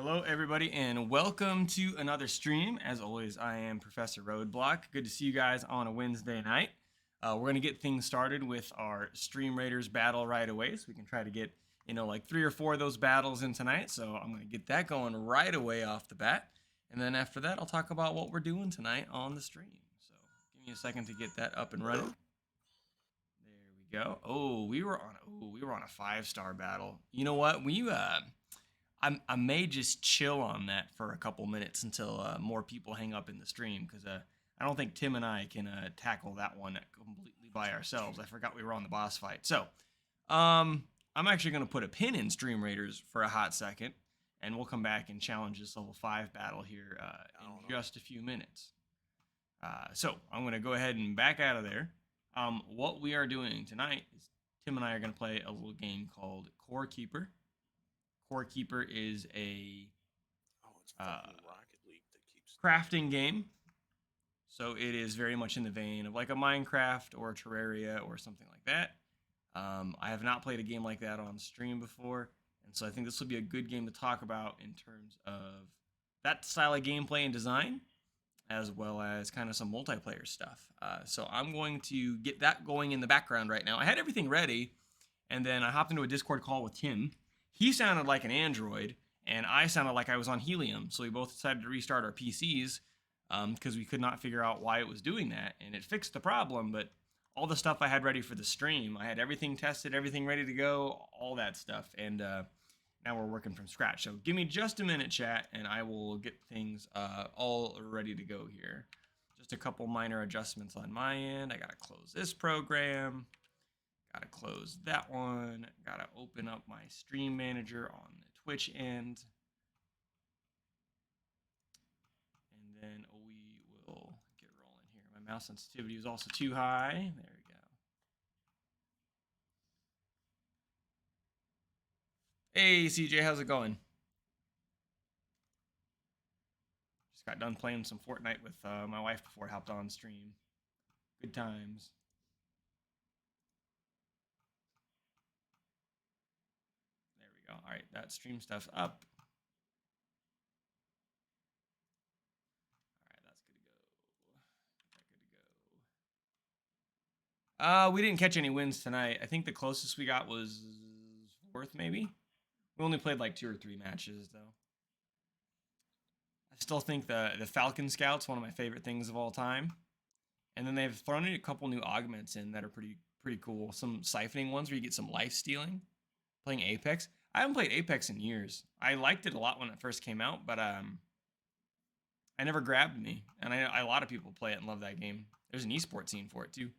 Hello, everybody, and welcome to another stream. As always, I am Professor Roadblock. Good to see you guys on a Wednesday night. We're going to get things started with our Stream Raiders battle right away, so we can try to get, like 3 or 4 of those battles in tonight. So I'm going to get that going right away off the bat. And then after that, I'll talk about what we're doing tonight on the stream. So give me a second to get that up and running. There we go. Oh, we were on a 5-star battle. You know what? I may just chill on that for a couple minutes until more people hang up in the stream, because I don't think Tim and I can tackle that one completely by ourselves. I forgot we were on the boss fight. So I'm actually going to put a pin in Stream Raiders for a hot second, and we'll come back and challenge this level 5 battle here in just a few minutes. So I'm going to go ahead and back out of there. What we are doing tonight is Tim and I are going to play a little game called Core Keeper. Core Keeper is a Rocket League that keeps crafting game. So it is very much in the vein of like a Minecraft or a Terraria or something like that. I have not played a game like that on stream before, and so I think this will be a good game to talk about in terms of that style of gameplay and design, as well as kind of some multiplayer stuff. So I'm going to get that going in the background right now. I had everything ready, and then I hopped into a Discord call with Tim. He sounded like an android, and I sounded like I was on helium, so we both decided to restart our PCs because we could not figure out why it was doing that, and it fixed the problem. But all the stuff I had ready for the stream, I had everything tested, everything ready to go, all that stuff, and now we're working from scratch. So give me just a minute, chat, and I will get things all ready to go here. Just a couple minor adjustments on my end. I gotta close this program. Gotta close that one. Gotta open up my stream manager on the Twitch end. And then we will get rolling here. My mouse sensitivity is also too high. There we go. Hey, CJ, how's it going? Just got done playing some Fortnite with my wife before I hopped on stream. Good times. All right, that stream stuff's up. All right, that's good to go. We didn't catch any wins tonight. I think the closest we got was 4th, maybe. We only played like 2 or 3 matches, though. I still think the Falcon Scout's one of my favorite things of all time. And then they've thrown in a couple new augments in that are pretty cool. Some siphoning ones where you get some life stealing. Playing Apex. I haven't played Apex in years. I liked it a lot when it first came out, but I never grabbed me. And a lot of people play it and love that game. There's an esports scene for it too.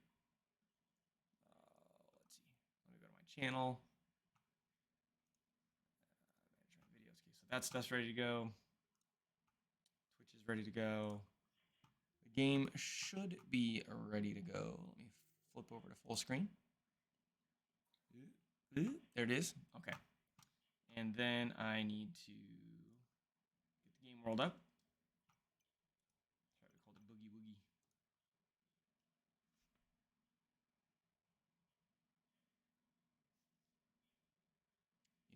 Let's see. Let me go to my channel. Manage my videos. Okay, so that stuff's ready to go. Twitch is ready to go. The game should be ready to go. Let me flip over to full screen. There it is. Okay. And then I need to get the game rolled up. Try to call it Boogie Woogie.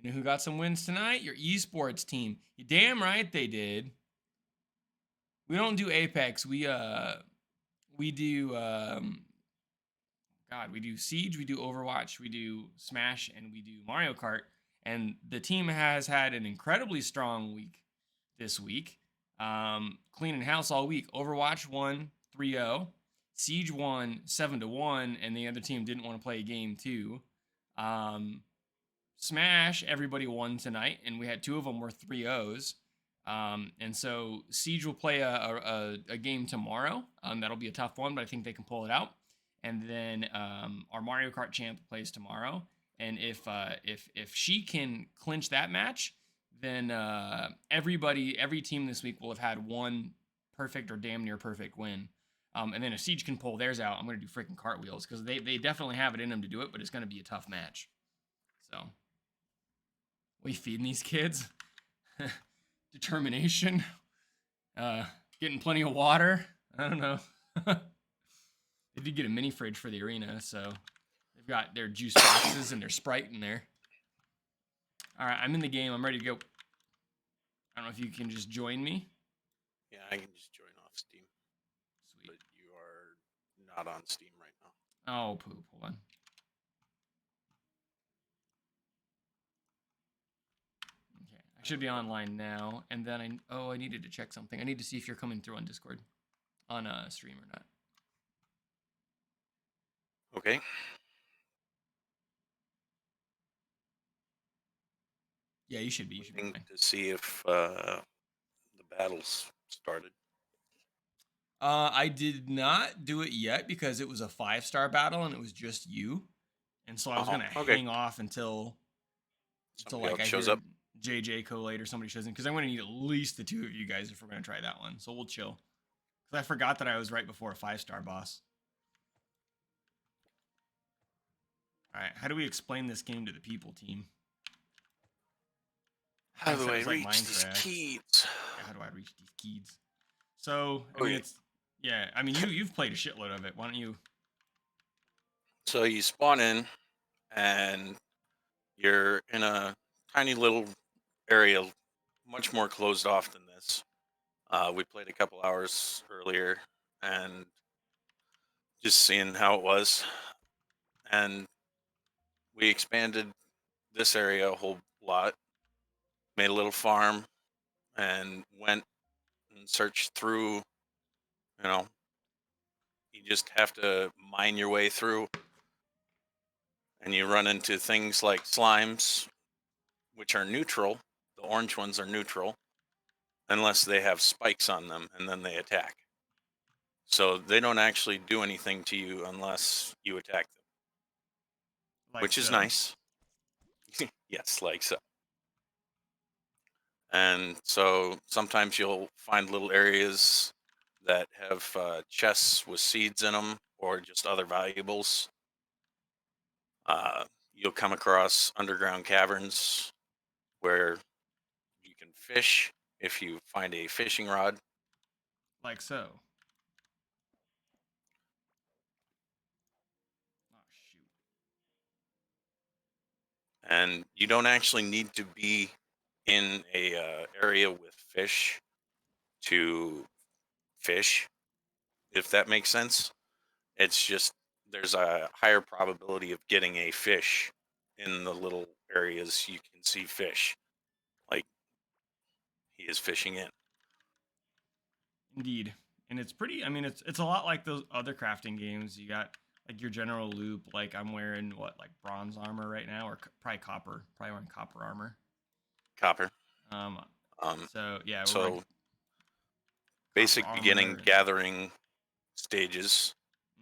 You know who got some wins tonight? Your esports team. You damn right they did. We don't do Apex. We do we do Siege, we do Overwatch, we do Smash, and we do Mario Kart. And the team has had an incredibly strong week this week. Cleaning house all week. Overwatch won 3-0. Siege won 7-1, and the other team didn't want to play a game too. Smash, everybody won tonight, and we had 2 of them were 3-0s. And so Siege will play a game tomorrow. That'll be a tough one, but I think they can pull it out. And then our Mario Kart champ plays tomorrow. And if she can clinch that match, then every team this week will have had one perfect or damn near perfect win. And then if Siege can pull theirs out, I'm going to do freaking cartwheels, because they definitely have it in them to do it, but it's going to be a tough match. So, we feeding these kids? Determination. Getting plenty of water. I don't know. They did get a mini fridge for the arena, so they've got their juice boxes and their Sprite in there. All right, I'm in the game. I'm ready to go. I don't know if you can just join me. Yeah, I can just join off Steam, Sweet. but you are not on Steam right now. Oh, poop. Hold on. Okay, I should be online now. And then I needed to check something. I need to see if you're coming through on Discord, on stream or not. Okay. Yeah, you should be. You should be Waiting fine. to see if the battle's started. I did not do it yet because it was a 5-star battle and it was just you, and so I was gonna Okay. hang off until Somebody like else I shows hear up. JJ collate or somebody shows in because I'm gonna need at least the 2 of you guys if we're gonna try that one. So we'll chill. Because I forgot that I was right before a 5-star boss. All right, how do we explain this game to the people, team? How Kinda do said I it's like reach these Minecraft. keys? Yeah, how do I reach these keys? So I Oh, mean, yeah. it's yeah. I mean, you've played a shitload of it. Why don't you? So you spawn in, and you're in a tiny little area, much more closed off than this. We played a couple hours earlier, and just seeing how it was, and we expanded this area a whole lot, made a little farm, and went and searched through. You know, you just have to mine your way through, and you run into things like slimes, which are neutral. The orange ones are neutral unless they have spikes on them, and then they attack. So they don't actually do anything to you unless you attack them, Like which is so. nice. Yes, like so. And so sometimes you'll find little areas that have chests with seeds in them or just other valuables. You'll come across underground caverns where you can fish if you find a fishing rod. Like so. Oh shoot. And you don't actually need to be in a area with fish to fish, if that makes sense. It's just there's a higher probability of getting a fish in the little areas you can see fish, like he is fishing in. Indeed. And it's pretty. I mean, it's a lot like those other crafting games. You got like your general loop. Like I'm wearing like bronze armor right now, or probably copper. Probably wearing copper armor. Copper. Um. Um, So yeah, we're wearing so copper basic armor. beginning And, gathering stages.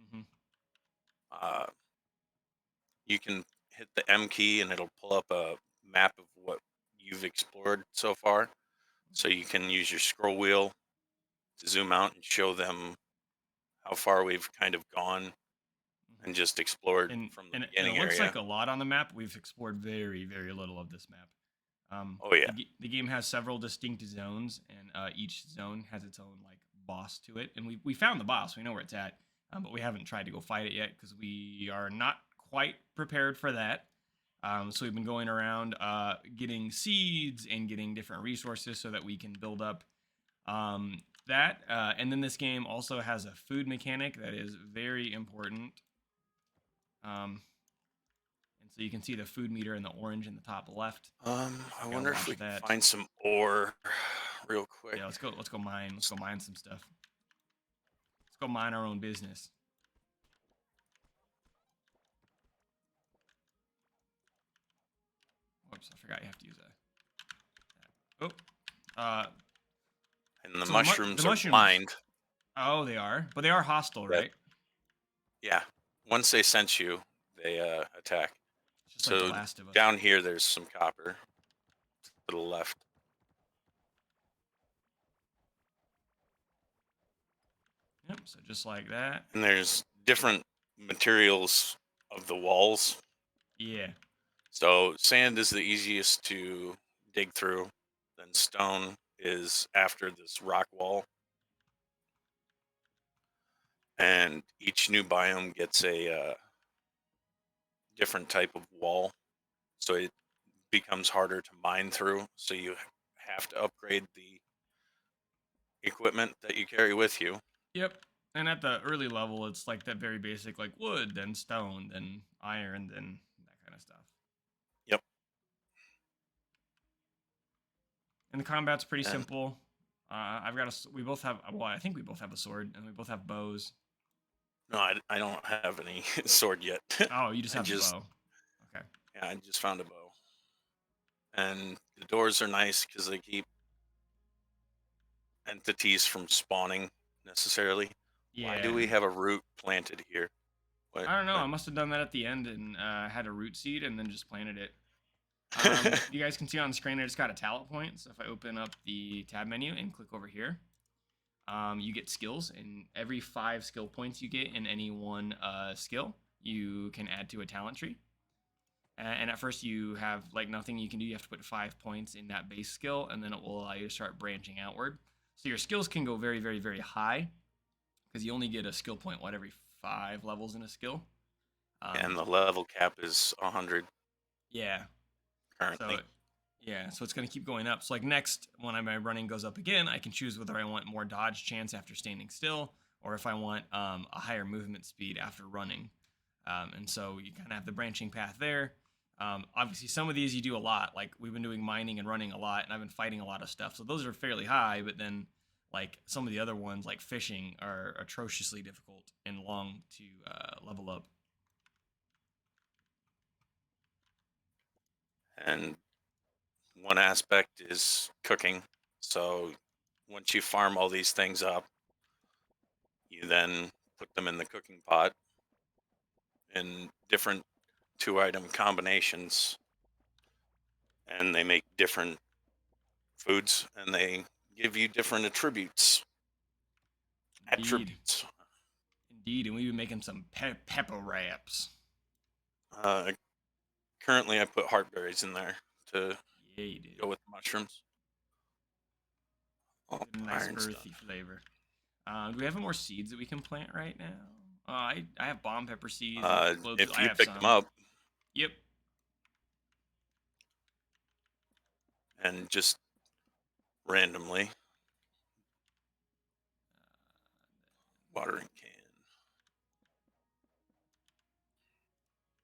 mm-hmm. Uh, you can hit the M key and it'll pull up a map of what you've explored so far. So you can use your scroll wheel to zoom out and show them how far we've kind of gone and just explored and from the and it beginning looks area. like a lot on the map. We've explored very little of this map. Oh yeah. The game has several distinct zones, and each zone has its own like boss to it. And we found the boss. We know where it's at, but we haven't tried to go fight it yet because we are not quite prepared for that. So we've been going around getting seeds and getting different resources so that we can build up that. And then this game also has a food mechanic that is very important. And so you can see the food meter in the orange in the top left. I Gotta wonder if we watch can that. find some ore real quick. Yeah, let's go. Let's go mine. Let's go mine some stuff. Let's go mine our own business. Whoops, I forgot you have to use a. Oh, And the so mushrooms the are mushrooms. blind. Oh, they are, but they are hostile, That right? Yeah. Once they sense you, they attack. It's just like The So Last of Us. down here, there's some copper to the left. Yep. So just like that. And there's different materials of the walls. Yeah. So sand is the easiest to dig through. Then stone is after this rock wall. And each new biome gets a different type of wall. So it becomes harder to mine through. So you have to upgrade the equipment that you carry with you. Yep. And at the early level, it's like that very basic, like wood, then stone, then iron, then that kind of stuff. Yep. And the combat's pretty And simple. I've got a. We both have. Well, I think we both have a sword, and we both have bows. no, I don't have any sword yet. Oh, you just I have the just bow. Okay. yeah, I just found a bow. And the doors are nice because they keep entities from spawning necessarily. Why do Yeah. we have a root planted here? What I don't know. what I must have done that at the end and had a root seed and then just planted it. You guys can see on the screen I just got a talent point. So if I open up the tab menu and click over here, you get skills, and every 5 skill points you get in any one skill, you can add to a talent tree. And at first you have like nothing you can do. You have to put 5 points in that base skill, and then it will allow you to start branching outward. So your skills can go very, very, very high because you only get a skill point every 5 levels in a skill. and Um, the level cap is 100 yeah. So currently. yeah, so it's going to keep going up. So like next, when my running goes up again, I can choose whether I want more dodge chance after standing still, or if I want a higher movement speed after running. And so you kind of have the branching path there. Obviously, some of these you do a lot. Like we've been doing mining and running a lot, and I've been fighting a lot of stuff. So those are fairly high. But then, like some of the other ones, like fishing, are atrociously difficult and long to level up. And one aspect is cooking. So once you farm all these things up, you then put them in the cooking pot in different 2-item combinations, and they make different foods, and they give you different attributes. Indeed, Attributes. indeed, and we've been making some pepper wraps. Uh, Currently, I put heartberries in there to Yeah, you did. go with mushrooms. Oh, Give it a nice iron's done. earthy flavor. Do we have any more seeds that we can plant right now? I have bomb pepper seeds. If I you have pick them some. up Yep. and just randomly, watering can.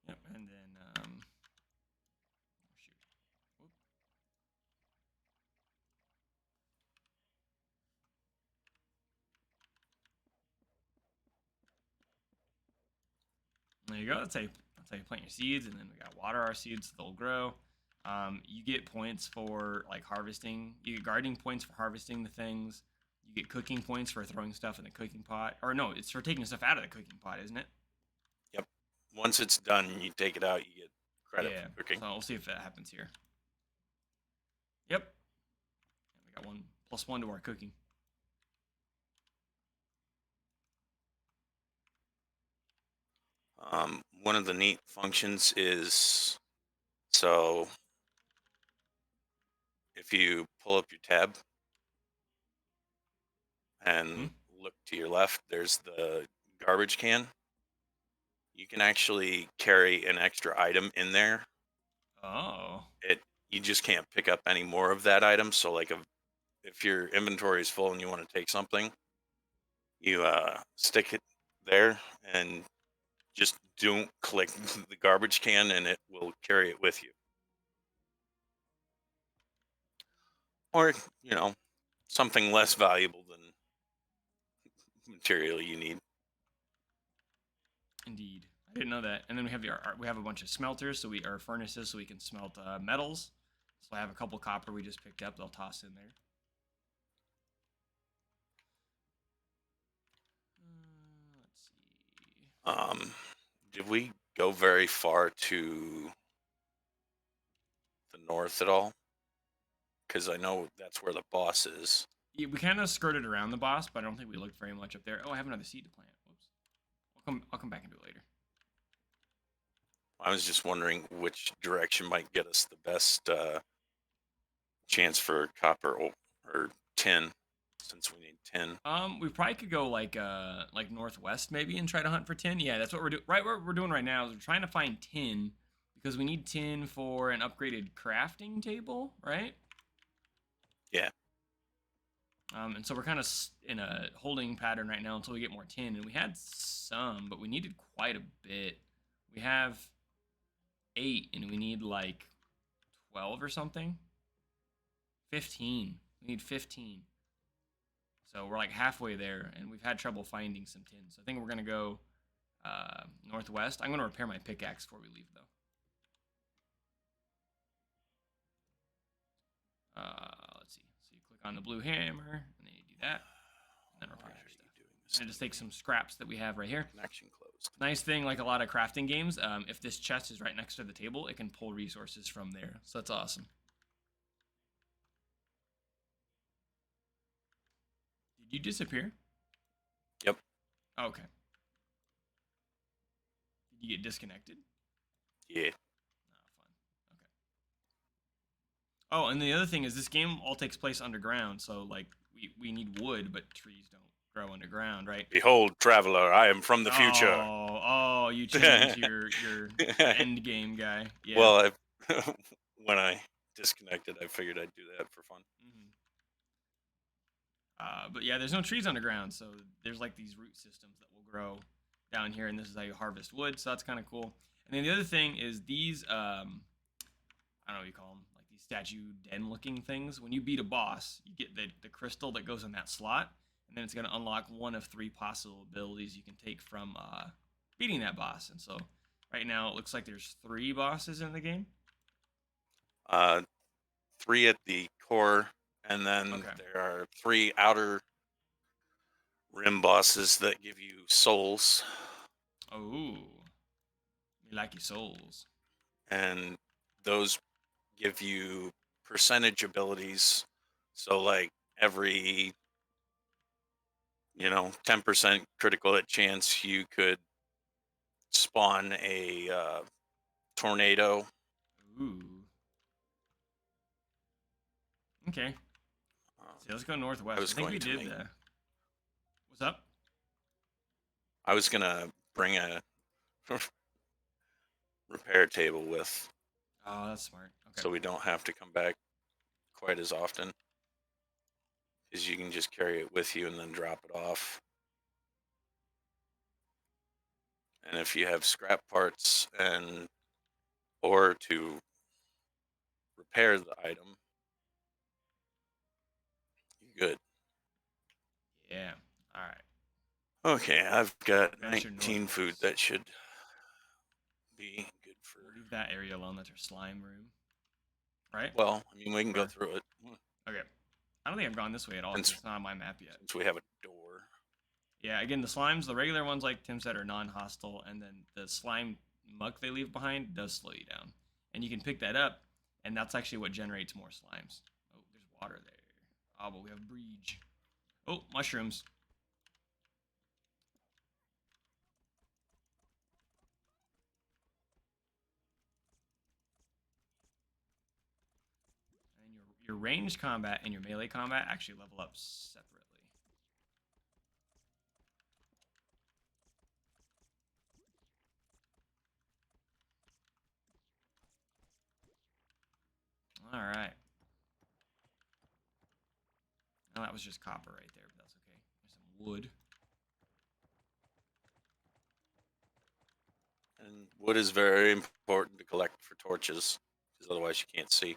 Yep. And then shoot. Whoop. There you go. That's how you plant your seeds, and then we got water our seeds so they'll grow. You get points for like harvesting. You get gardening points for harvesting the things. You get cooking points for throwing stuff in the cooking pot. Or no, it's for taking stuff out of the cooking pot, isn't it? Yep. Once it's done, you take it out, you get credit Yeah. for cooking. So we'll see if that happens here. Yep. And we got one +1 to our cooking. One of the neat functions is so if you pull up your tab Hmm? and look to your left, there's the garbage can. You can actually carry an extra item in there. Oh. It You just can't pick up any more of that item. So like if your inventory is full and you want to take something, you stick it there and just don't click the garbage can and it will carry it with you. Or, you know, something less valuable than material you need. Indeed. I didn't know that. And then we have we have a bunch of smelters, so we our furnaces, so we can smelt metals. So I have a couple copper we just picked up. They'll toss in there. Let's see. Um, did we go very far to the north at all? Because I know that's where the boss is. Yeah, we kind of skirted around the boss, but I don't think we looked very much up there. Oh, I have another seed to plant. Whoops. I'll come back and do it later. I was just wondering which direction might get us the best chance for copper or tin, since we need tin. We probably could go like northwest maybe and try to hunt for tin. Yeah, that's what we're doing. Right, what we're doing right now is we're trying to find tin because we need tin for an upgraded crafting table, right? Yeah. And so we're kind of in a holding pattern right now until we get more tin. And we had some, but we needed quite a bit. We have 8, and we need like 12 or something. 15. We need 15. So we're like halfway there, and we've had trouble finding some tin. So I think we're gonna go northwest. I'm gonna repair my pickaxe before we leave, though. Let's see. So you click on the blue hammer, and then you do that, and then repair your stuff. And just take some scraps that we have right here. Connection closed. Nice thing, like a lot of crafting games, if this chest is right next to the table, it can pull resources from there. So that's awesome. Did you disappear? Yep. Okay. Did you get disconnected? Yeah. Oh, fun. Okay. Oh, and the other thing is this game all takes place underground, so like we need wood, but trees don't grow underground, right? Behold, traveler, I am from the future. Oh, you changed your end game guy. Yeah. Well, when I disconnected, I figured I'd do that for fun. Mm-hmm. But yeah, there's no trees underground, so there's like these root systems that will grow down here, and this is how you harvest wood. So that's kind of cool. And then the other thing is these, I don't know what you call them, like these statue den-looking things. When you beat a boss, you get the crystal that goes in that slot, and then it's going to unlock one of 3 possible abilities you can take from beating that boss. And so right now it looks like there's 3 bosses in the game. 3 at the core, and then there are 3 outer rim bosses that give you souls. Oh, you like your souls. And those give you percentage abilities. So like every 10% critical hit chance, you could spawn a tornado. Ooh. Okay. So let's go northwest. I think we did that. What's up? I was gonna bring a repair table with. Oh, that's smart. Okay. So we don't have to come back quite as often, because you can just carry it with you and then drop it off. And if you have scrap parts or to repair the item, you're good. Yeah. All right. Okay, I've got Adventure 19 northwest. food that should be good for. We'll leave that area alone. That's our slime room. Right? Well, I mean, we can go through it. Okay. I don't think I've gone this way at all. It's not on my map yet. Since we have a door. Yeah, again, the slimes, the regular ones, like Tim said, are non-hostile, and then the slime muck they leave behind does slow you down. And you can pick that up, and that's actually what generates more slimes. Oh, there's water there. Oh, but we have breach. Oh, mushrooms. And your ranged combat and your melee combat actually level up separately. All right. Oh, that was just copper right there, but that's okay. There's some wood. And wood is very important to collect for torches, because otherwise you can't see.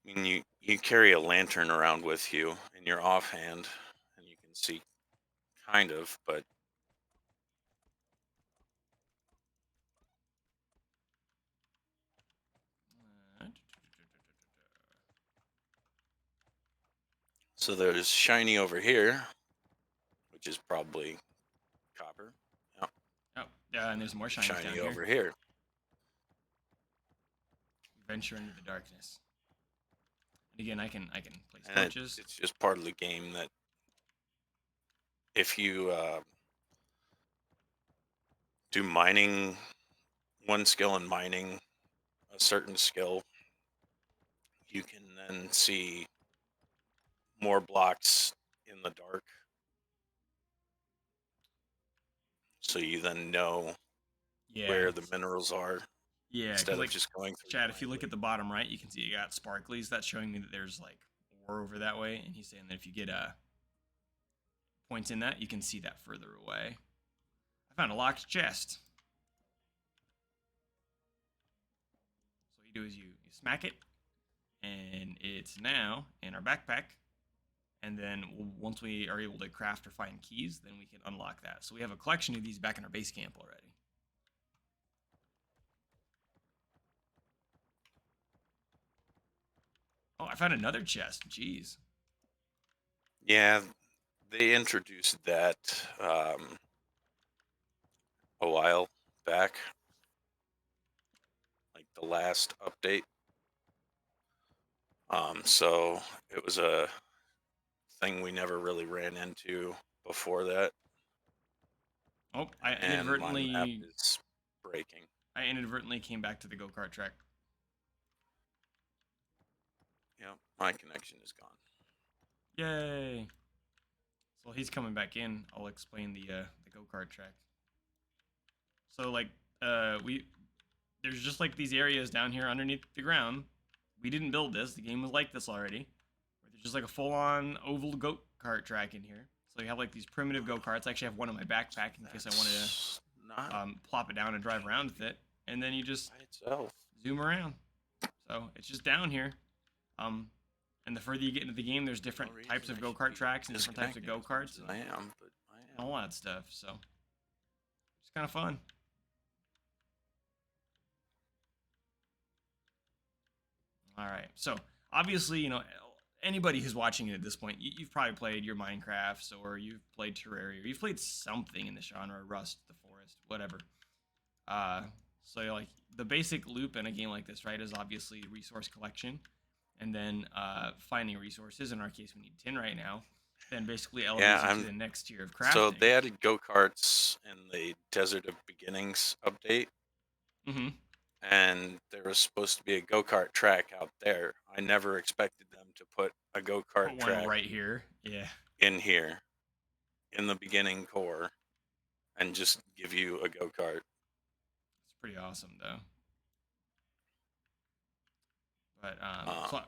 I mean, you carry a lantern around with you in your offhand, and you can see, kind of, but so there's shiny over here, which is probably copper. Yep. Oh, yeah, and there's more shiny down over here. Venture into the darkness. And again, I can place And torches. it's just part of the game that if you do mining, one skill in mining, a certain skill, you can then see more blocks in the dark. So you then know where the minerals are. Yeah, because instead of like, just going through Chad, if you look blindly. at the bottom right, you can see you got sparklies. That's showing me that there's like ore over that way, and he's saying that if you get points in that, you can see that further away. I found a locked chest. So what you do is you smack it, and it's now in our backpack. And then once we are able to craft or find keys, then we can unlock that. So we have a collection of these back in our base camp already. Oh, I found another chest. Jeez. Yeah, they introduced that a while back, like the last update. So it was a thing we never really ran into before that, Oh, and my map is breaking. I inadvertently came back to the go-kart track. Yeah, my connection is gone. Yay. So he's coming back in. I'll explain the go-kart track. So like we there's just like these areas down here underneath the ground. We didn't build this. The game was like this already. Where there's just like a full-on oval go-kart track in here. So you have like these primitive go-karts. I actually have one in my backpack in case I wanted That's not to plop it down and drive around with it. And then you just by itself. zoom around. So it's just down here. Um, and the further you get into the game, there's No different reason types of I should go-kart be tracks and different types of disconnecting as much go-karts as and I am, but I am. all that stuff. So it's kind of fun. All right. So obviously, anybody who's watching it at this point, you've probably played your Minecrafts or you've played Terraria or you've played something in the genre, Rust, The Forest, whatever. Uh, so like the basic loop in a game like this, right, is obviously resource collection, and then finding resources. In our case, we need tin right now. Then basically Yeah, elevates you to the next tier of so crafting. they added go-karts in the Desert of Beginnings update, Mm-hmm. and there was supposed to be a go-kart track out there. I never expected them to put a go-kart Put one track right here. Yeah, in here in the beginning core and just give you a go-kart. it's pretty awesome though. But Um,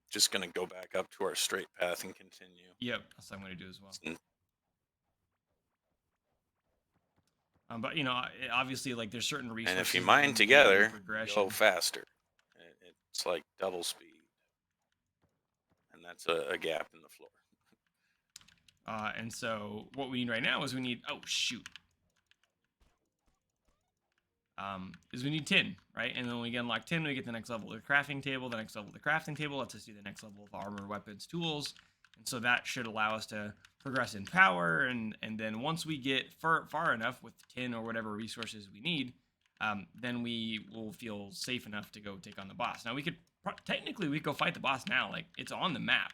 just gonna go back up to our straight path and continue. yep, that's what I'm gonna do as well. And But obviously, like there's certain if you resources that you mine need in your together, you go progression. faster. It's like double speed, and that's a gap in the floor. And so what we need right now is we need oh shoot. Is we need tin, right? And then when we get unlock tin, we get the next level of the crafting table. The next level of the crafting table lets us do the next level of armor, weapons, tools, and so that should allow us to progress in power. And then once we get far enough with tin or whatever resources we need, then we will feel safe enough to go take on the boss. Now we could technically we could go fight the boss now. Like it's on the map.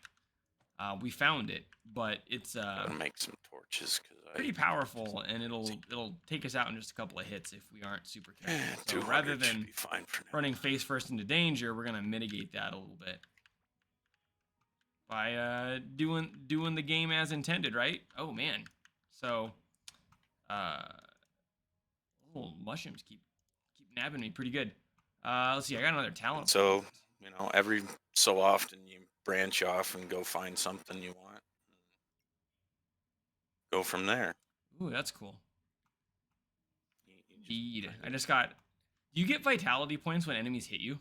We found it, but it's Gotta make some torches because pretty powerful, and it'll take us out in just a couple of hits if we aren't super careful. So 200 rather should than be fine for now. running face first into danger, we're gonna mitigate that a little bit by doing the game as intended, right? Oh man, so uh, little mushrooms keep nabbing me pretty good. Let's see, I got another talent. And so, every so often you branch off and go find something you want. Go from there. Ooh, that's cool. You Indeed, kind I just got. Do you get vitality points when enemies hit you?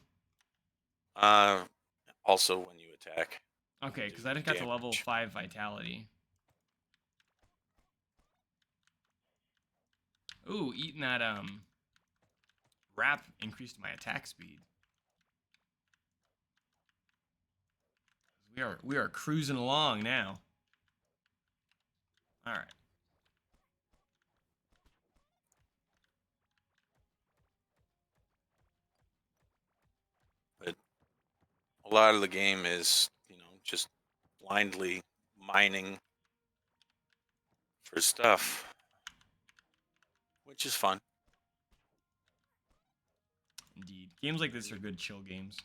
also when you attack. Okay, Do because I just got to level damage. 5 vitality. Ooh, eating that wrap increased my attack speed. We are cruising along now. All right. But a lot of the game is, just blindly mining for stuff, which is fun. Indeed. Games like this are good chill games.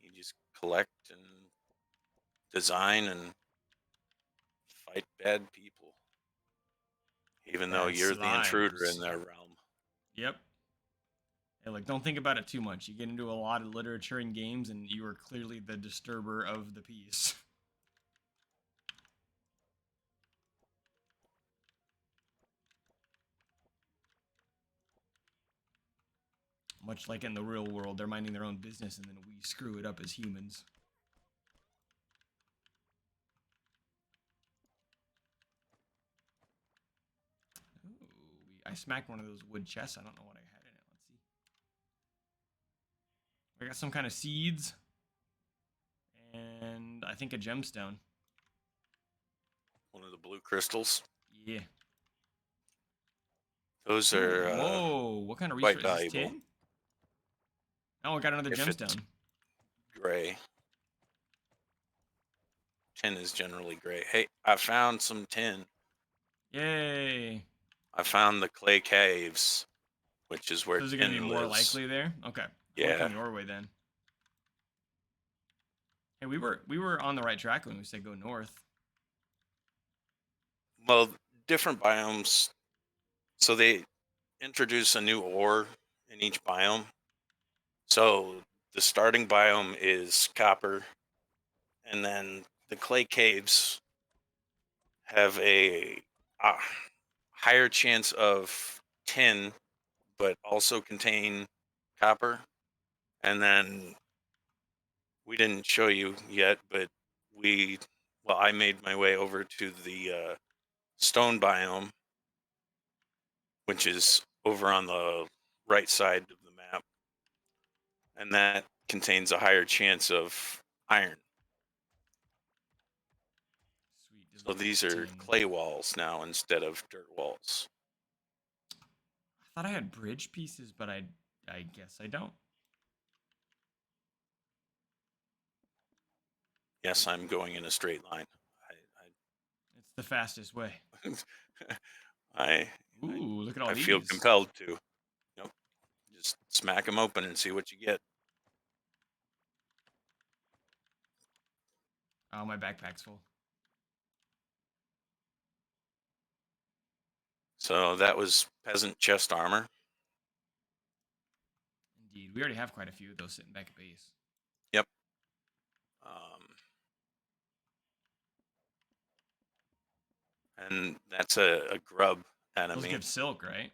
You just collect and design and fight bad people, even though Bad you're the intruder slimes. in their realm. Yep. Hey, look, don't think about it too much. You get into a lot of literature and games, and you are clearly the disturber of the piece. Much like in the real world, they're minding their own business, and then we screw it up as humans. Ooh, I smacked one of those wood chests. I don't know what I had in it. Let's see. I got some kind of seeds, and I think a gemstone. One of the blue crystals. Yeah. Those Ooh, are whoa, what kind of quite resource is this? valuable. Tin? Oh, I got another If it's gemstone. gray, tin is generally gray. Hey, I found some tin. Yay. I found the clay caves, which is where So is it going to be tin more lives. likely there? Okay. I'm Yeah. looking your way then. Hey, we were on the right track when we said go north. Well, different biomes. So they introduce a new ore in each biome. So the starting biome is copper, and then the clay caves have a higher chance of tin, but also contain copper. And then we didn't show you yet, but we, well, I made my way over to the stone biome, which is over on the right side of the map, and that contains a higher chance of iron. Sweet. So Delete these are tin. clay walls now instead of dirt walls. I thought I had bridge pieces, but I guess I don't. Yes, I'm going in a straight line. It's the fastest way. I, I, Ooh, look at all I feel these. compelled to. Yep, just smack them open and see what you get. Oh, my backpack's full. So that was peasant chest armor. Indeed. We already have quite a few of those sitting back at base. Yep. Um, and that's a grub Those enemy. give silk, right?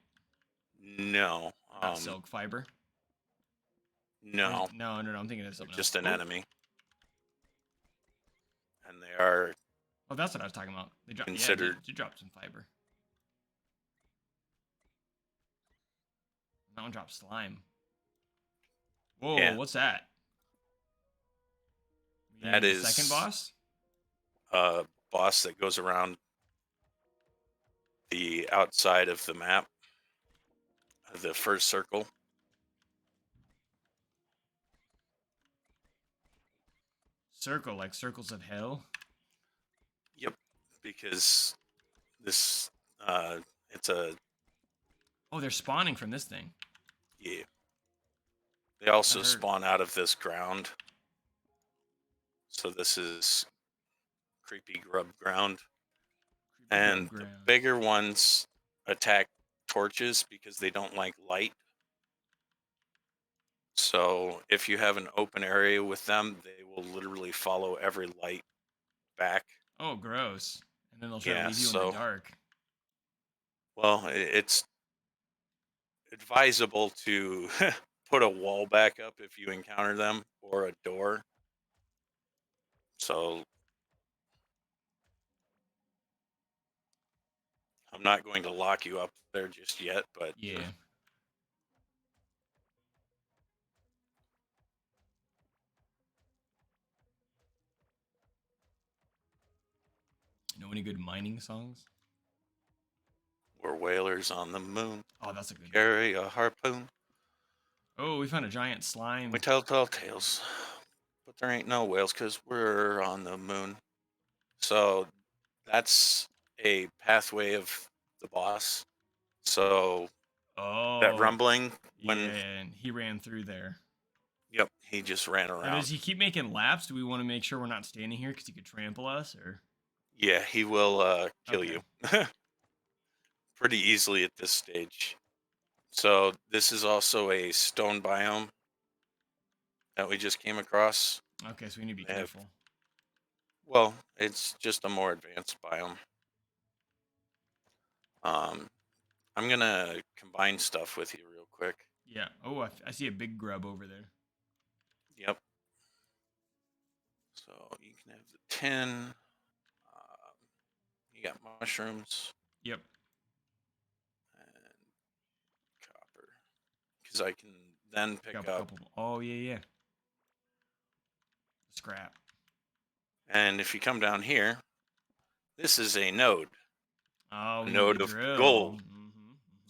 No, Not silk, fiber. Or no, no, I'm thinking of they're something else. just an Oh, enemy, and they are oh, that's what I was talking about. They drop, yeah, considered. they drop some fiber. That one drops slime. Whoa, Yeah, what's that? We getting that to the second is boss? a boss that goes around the outside of the map, the first circle. Circle, like circles of hell. Yep, because this uh, it's a Oh, they're spawning from this thing. yeah. They That also hurt. spawn out of this ground, so this is creepy grub ground. Creepy grub And the ground. bigger ones attack torches because they don't like light. So if you have an open area with them, they will literally follow every light back. Oh, gross. And then they'll try to Yeah, leave you in the so dark. well, it's advisable to put a wall back up if you encounter them or a door. So I'm not going to lock you up there just yet, but Yeah. You know any good mining songs? we're whalers on the moon. Oh, that's a good one. Carry a harpoon. Oh, we found a giant We slime. tell tall tales, but there ain't no whales because we're on the moon. So that's a pathway of the boss. So that Oh, rumbling when, yeah, and he ran through there. yep, he just ran Now, around. does he keep making laps? Do we want to make sure we're not standing here because he could trample us? Or Yeah, he will kill okay, you pretty easily at this stage. So this is also a stone biome that we just came across. Okay, so we need to be They have, careful. well, it's just a more advanced biome. Um, I'm gonna combine stuff with you real quick. Yeah. Oh, I see a big grub over there. Yep. So you can have the tin. You got mushrooms Yep. and copper, because I can then Pick pick up a up. couple. Oh yeah, yeah. Scrap. And if you come down here, this is Oh, a we need the node of drill. gold.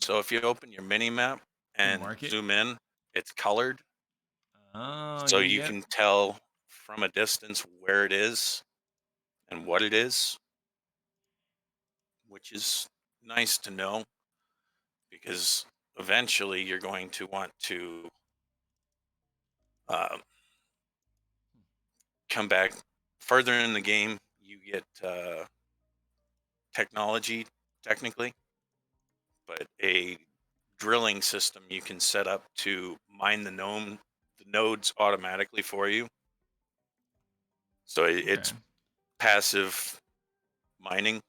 So if you open your mini map Can we and mark it? zoom in, it's colored, Oh so yeah, you yep. can tell from a distance where it is and what it is, which is nice to know because eventually you're going to want to uh, come back further in the game. You get technology, technically, but a drilling system you can set up to mine the nodes automatically for you. So Okay. it's passive mining.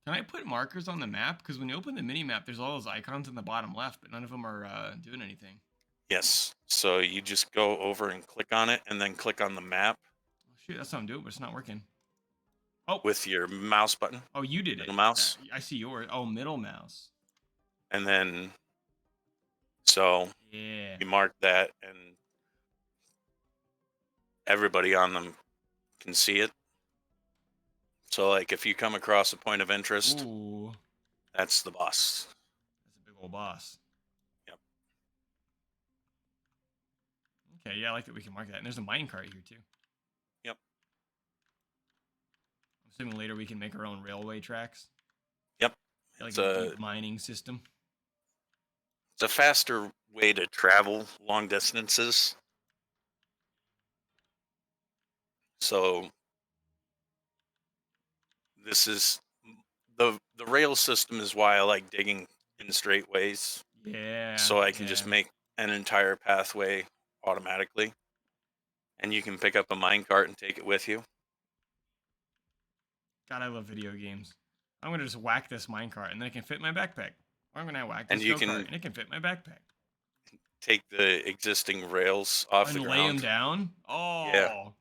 Can I put markers on the map? Because when you open the mini map, there's all those icons in the bottom left, but none of them are doing anything. Yes. So you just go over and click on it and then click on the map Oh, shoot, that's what I'm doing, but it's not working. Oh, with your mouse button, oh, you did it. middle mouse. I see yours. Oh, middle mouse. And then so Yeah. you mark that and everybody on them can see it. So like if you come across a point of interest, Ooh, that's the boss. that's a big old boss. Yep. Okay, yeah, I like that we can mark that. And there's a mine cart here too. Yep. I'm assuming later we can make our own railway tracks. Yep. Like It's a a deep mining system. it's a faster way to travel long distances. So this is the rail system is why I like digging in straight ways. Yeah, So I can just yeah. make an entire pathway automatically, and you can pick up a minecart and take it with you. God, I love video games. I'm gonna just whack this minecart and then it can fit in my backpack. Or I'm gonna whack And this you go kart can and it can fit in my backpack. take the existing rails off the And lay them ground. down. Yeah. Oh,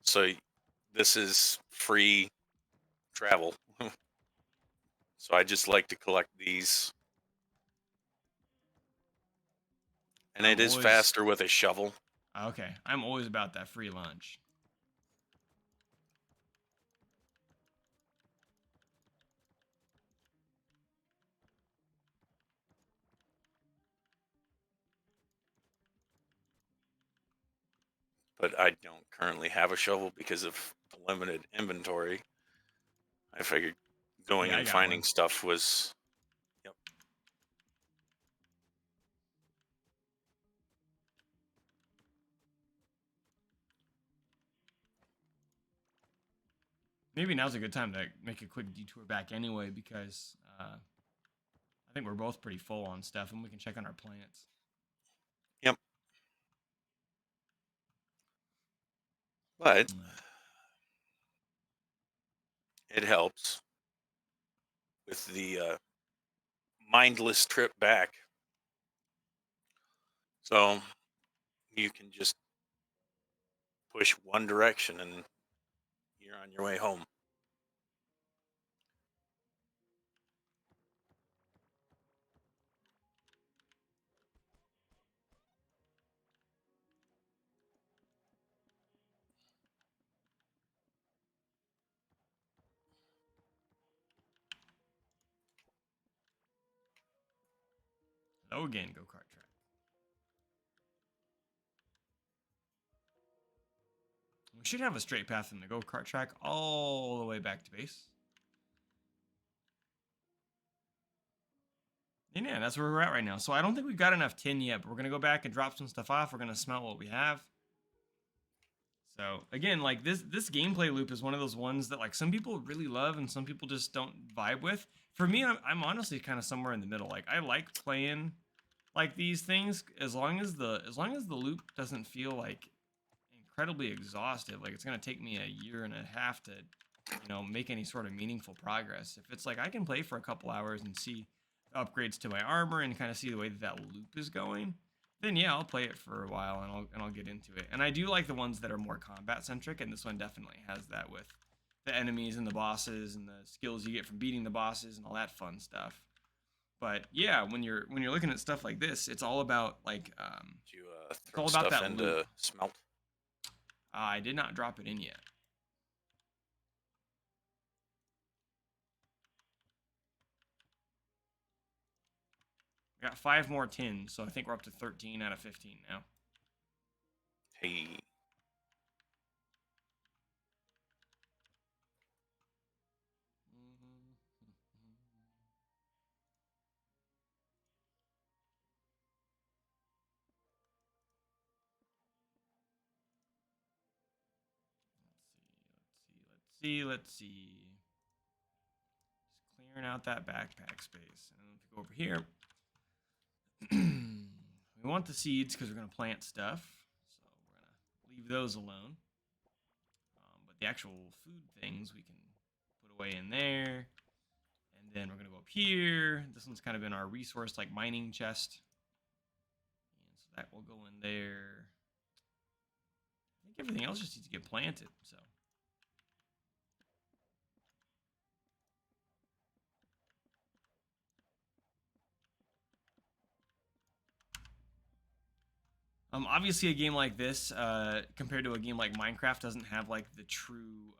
So this is free travel. So I just like to collect these, and I'm it is always faster with a shovel. okay. I'm always about that free lunch. But I don't currently have a shovel because of the limited inventory. I figured going Yeah, I and got finding one. stuff was, yep. Maybe now's a good time to make a quick detour back anyway because I think we're both pretty full on stuff and we can check on our plants. Yep. But it helps with the mindless trip back. So you can just push one direction and you're on your way home. Hello again, go kart track. We should have a straight path from the go kart track all the way back to base. And yeah, that's where we're at right now. So I don't think we've got enough tin yet, but we're gonna go back and drop some stuff off. We're gonna smelt what we have. So again, like this gameplay loop is one of those ones that like some people really love and some people just don't vibe with. For me, I'm honestly kind of somewhere in the middle. Like I like playing like these things, as long as the loop doesn't feel like incredibly exhaustive, like it's gonna take me a year and a half to, make any sort of meaningful progress. If it's like I can play for a couple hours and see the upgrades to my armor and kind of see the way that that loop is going, then yeah, I'll play it for a while and I'll get into it. And I do like the ones that are more combat centric, and this one definitely has that with the enemies and the bosses and the skills you get from beating the bosses and all that fun stuff. But yeah, when you're looking at stuff like this, it's all about like Did you it's throw all about stuff that loop. into smelt? I did not drop it in yet. I got 5 more tins, so I think we're up to 13 out of 15 now. Hey. Let's see. Just clearing out that backpack space. And if we go over here, we want the seeds because we're going to plant stuff. So we're going to leave those alone. But the actual food things we can put away in there. And then we're going to go up here. This one's kind of been our resource, like mining chest. And so that will go in there. I think everything else just needs to get planted. So. Obviously, a game like this, compared to a game like Minecraft, doesn't have like the true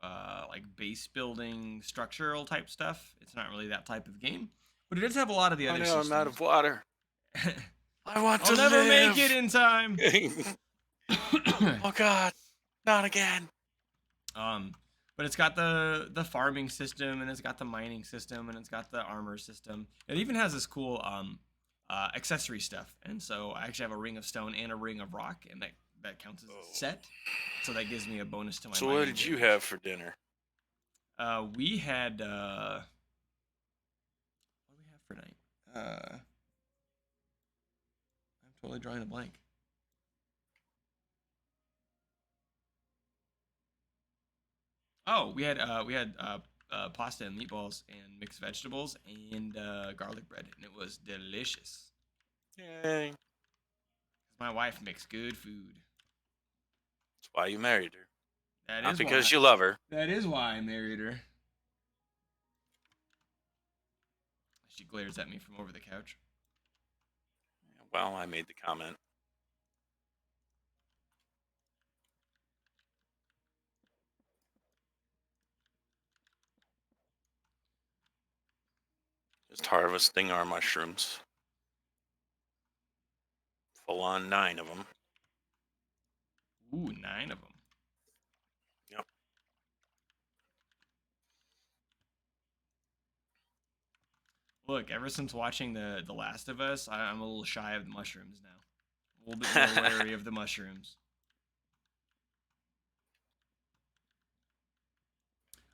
like base building structural type stuff. It's not really that type of game, but it does have a lot of the Oh other no, systems. I'm out of water. I want to I'll never live. make it in time. Oh God, not again. But it's got the farming system, and it's got the mining system, and it's got the armor system. It even has this cool accessory stuff, and so I actually have a ring of stone and a ring of rock, and that counts as a set. So that gives me a bonus to my. So what did you have for dinner? We had what do we have for night? I'm totally drawing a blank. Oh, we had pasta and meatballs and mixed vegetables and garlic bread, and it was delicious. Yay. My wife makes good food. That's why you married her. That Not is because why. you love her. That is why I married her. She glares at me from over the couch. Well, I made the comment. Just harvesting our mushrooms. Full on 9 of them. Ooh, 9 of them. Yep. Look, ever since watching the Last of Us, I'm a little shy of the mushrooms now. A little bit more wary of the mushrooms.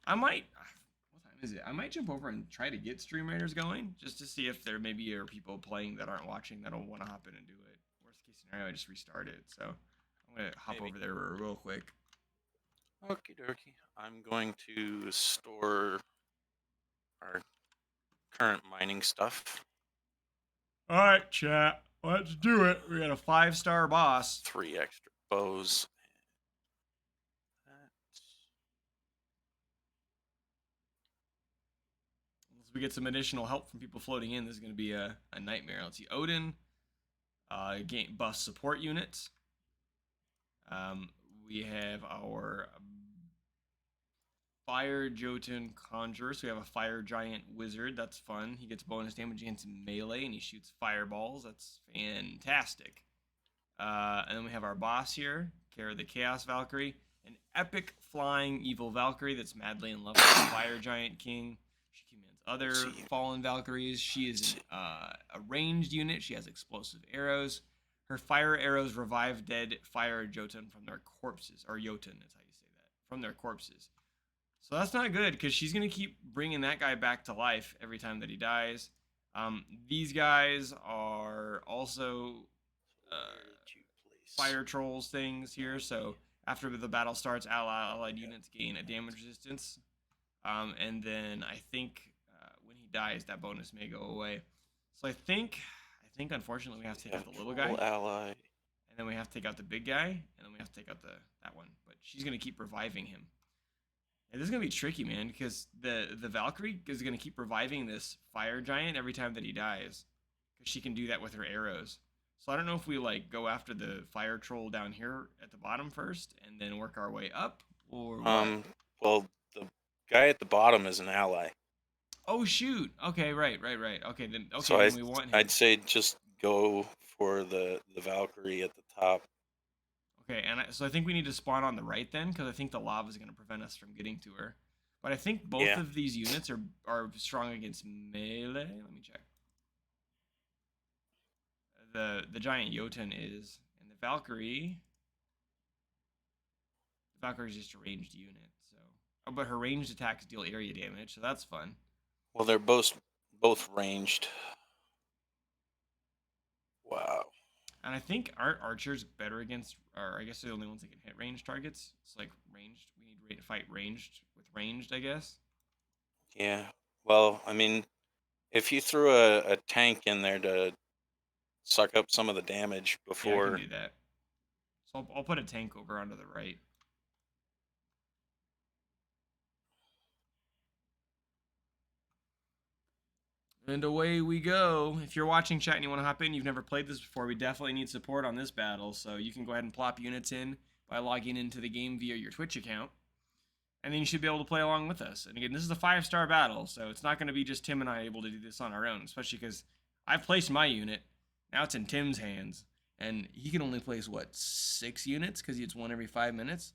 I might. What time is it? I might jump over and try to get Stream Raiders going, just to see if there maybe are people playing that aren't watching that'll want to hop in and do it. Worst case scenario, I just restart it. So I'm gonna hop over there real quick. Okie dokie. I'm going to store our current mining stuff. All right, chat. Let's do it. We got a 5-star boss. 3 extra bows. Unless we get some additional help from people floating in, this is going to be a nightmare. Let's see. Odin, game buff support units. We have our Fire Jotun Conjurer. So we have a Fire Giant Wizard. That's fun. He gets bonus damage against melee, and he shoots fireballs. That's fantastic. And then we have our boss here, Kara the Chaos Valkyrie, an epic flying evil Valkyrie that's madly in love with the Fire Giant King. She commands other fallen Valkyries. She is a ranged unit. She has explosive arrows. Her fire arrows revive dead Fire Jotun from their corpses, or Jotun is how you say that, from their corpses. So that's not good, because she's going to keep bringing that guy back to life every time that he dies. These guys are also So uh, where did you place? fire trolls things here. So after the battle starts, allied units gain a damage resistance. And then I think when he dies, that bonus may go away. So I think unfortunately we have to We take out have the little troll guy, ally. and then we have to take out the big guy, and then we have to take out that one. But she's gonna keep reviving him. And this is gonna be tricky, man, because the Valkyrie is gonna keep reviving this fire giant every time that he dies, because she can do that with her arrows. So I don't know if we like go after the fire troll down here at the bottom first, and then work our way up, or what. Well, the guy at the bottom is an ally, Oh shoot! Okay, right. Okay, so then we want I'd him. say just go for the Valkyrie at the top. Okay, and so I think we need to spawn on the right then, because I think the lava is going to prevent us from getting to her. But I think both Yeah. of these units are strong against melee. Let me check. The giant Jotun is, and the Valkyrie. The Valkyrie is just a ranged unit, so. Oh, but her ranged attacks deal area damage, so that's fun. Well, they're both ranged. Wow. And I think our archers better against, or I guess they're the only ones that can hit ranged targets. It's like ranged. We need to fight ranged with ranged, I guess. Yeah. Well, I mean, if you threw a tank in there to suck up some of the damage Yeah, I can before. do that. So I'll put a tank over onto the right. And away we go. If you're watching chat and you want to hop in, you've never played this before, we definitely need support on this battle. So you can go ahead and plop units in by logging into the game via your Twitch account. And then you should be able to play along with us. And again, this is a 5-star battle, so it's not going to be just Tim and I able to do this on our own, especially because I've placed my unit. Now it's in Tim's hands. And he can only place, what, 6 units? Because it's one every 5 minutes?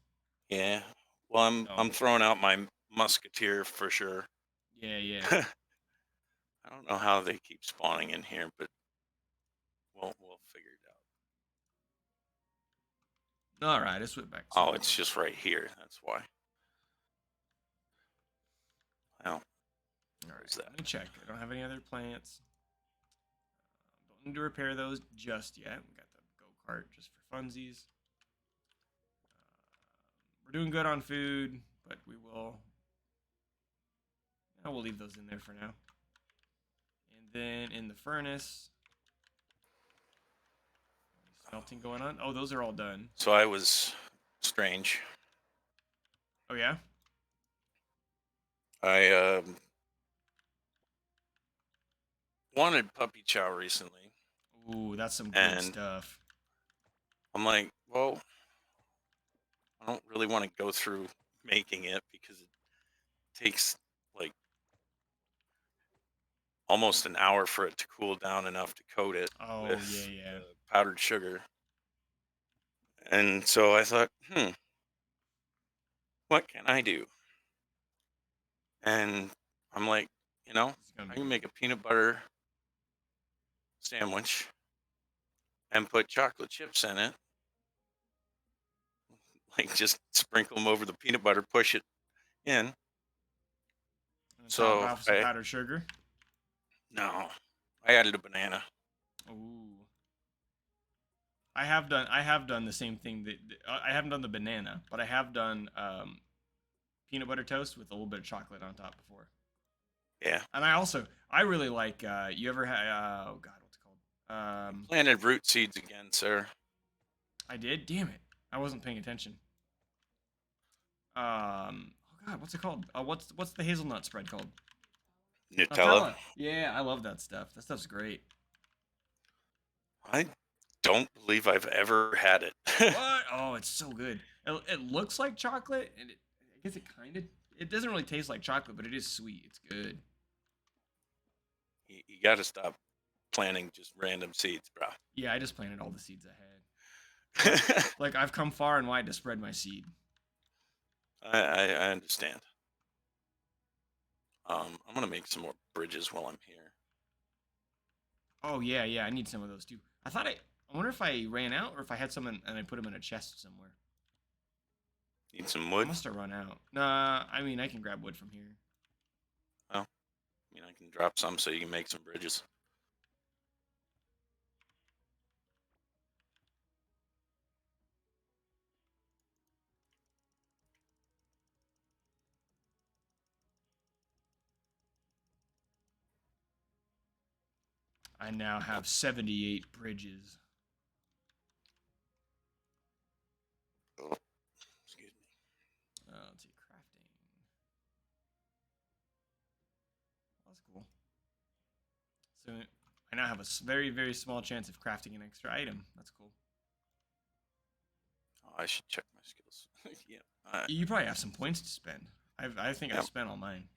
Yeah. Well, So, I'm throwing out my musketeer for sure. yeah. I don't know how they keep spawning in here, but we'll figure it All right, let's switch back. out. Oh, it's just right here. That's why. Well, All there's right, that. let me check. I don't have any other plants. Don't need to repair those just yet. We got the go-kart just for funsies. We're doing good on food, but we will. We'll leave those in there for now. And then in the furnace, smelting going on. Oh, those are all done. So I was strange. Oh yeah. I wanted puppy chow recently, Ooh, that's some good and stuff. I'm like, well, I don't really want to go through making it because it takes like almost an hour for it to cool down enough to coat it Oh with yeah. the powdered sugar. And so I thought, what can I do? And I'm like, This is gonna I be can good. make a peanut butter sandwich and put chocolate chips in it. Like just sprinkle them over the peanut butter, push it in. And then top it So off with some powdered sugar. no, I added a banana. Ooh. I have done the same thing I haven't done the banana, but I have done peanut butter toast with a little bit of chocolate on top before. Yeah. And I really like you ever had oh god, what's it called? Planted root seeds again, sir. I did. Damn it. I wasn't paying attention. Oh god, what's it called? What's the hazelnut spread called? Nutella. Nutella. Yeah, I love that stuff. That stuff's great. I don't believe I've ever had it. What? Oh, it's so good. It looks like chocolate, and I guess it doesn't really taste like chocolate, but it is sweet. It's good. You got to stop planting just random seeds, bro. Yeah, I just planted all the seeds I had. Like I've come far and wide to spread my seed. I understand. I'm gonna make some more bridges while I'm here. Oh yeah. I need some of those too. I wonder if I ran out or if I had some and I put them in a chest somewhere. Need some I wood. must have run out. Nah, I mean I can grab wood from here. Well, I can drop some so you can make some bridges. I now have 78 bridges. Oh, excuse me. Let's see, crafting. That's cool. So I now have a very, very small chance of crafting an extra item. That's cool. Oh, I should check my skills. Yeah. You probably have some points to spend. I think I Yep. spent all mine.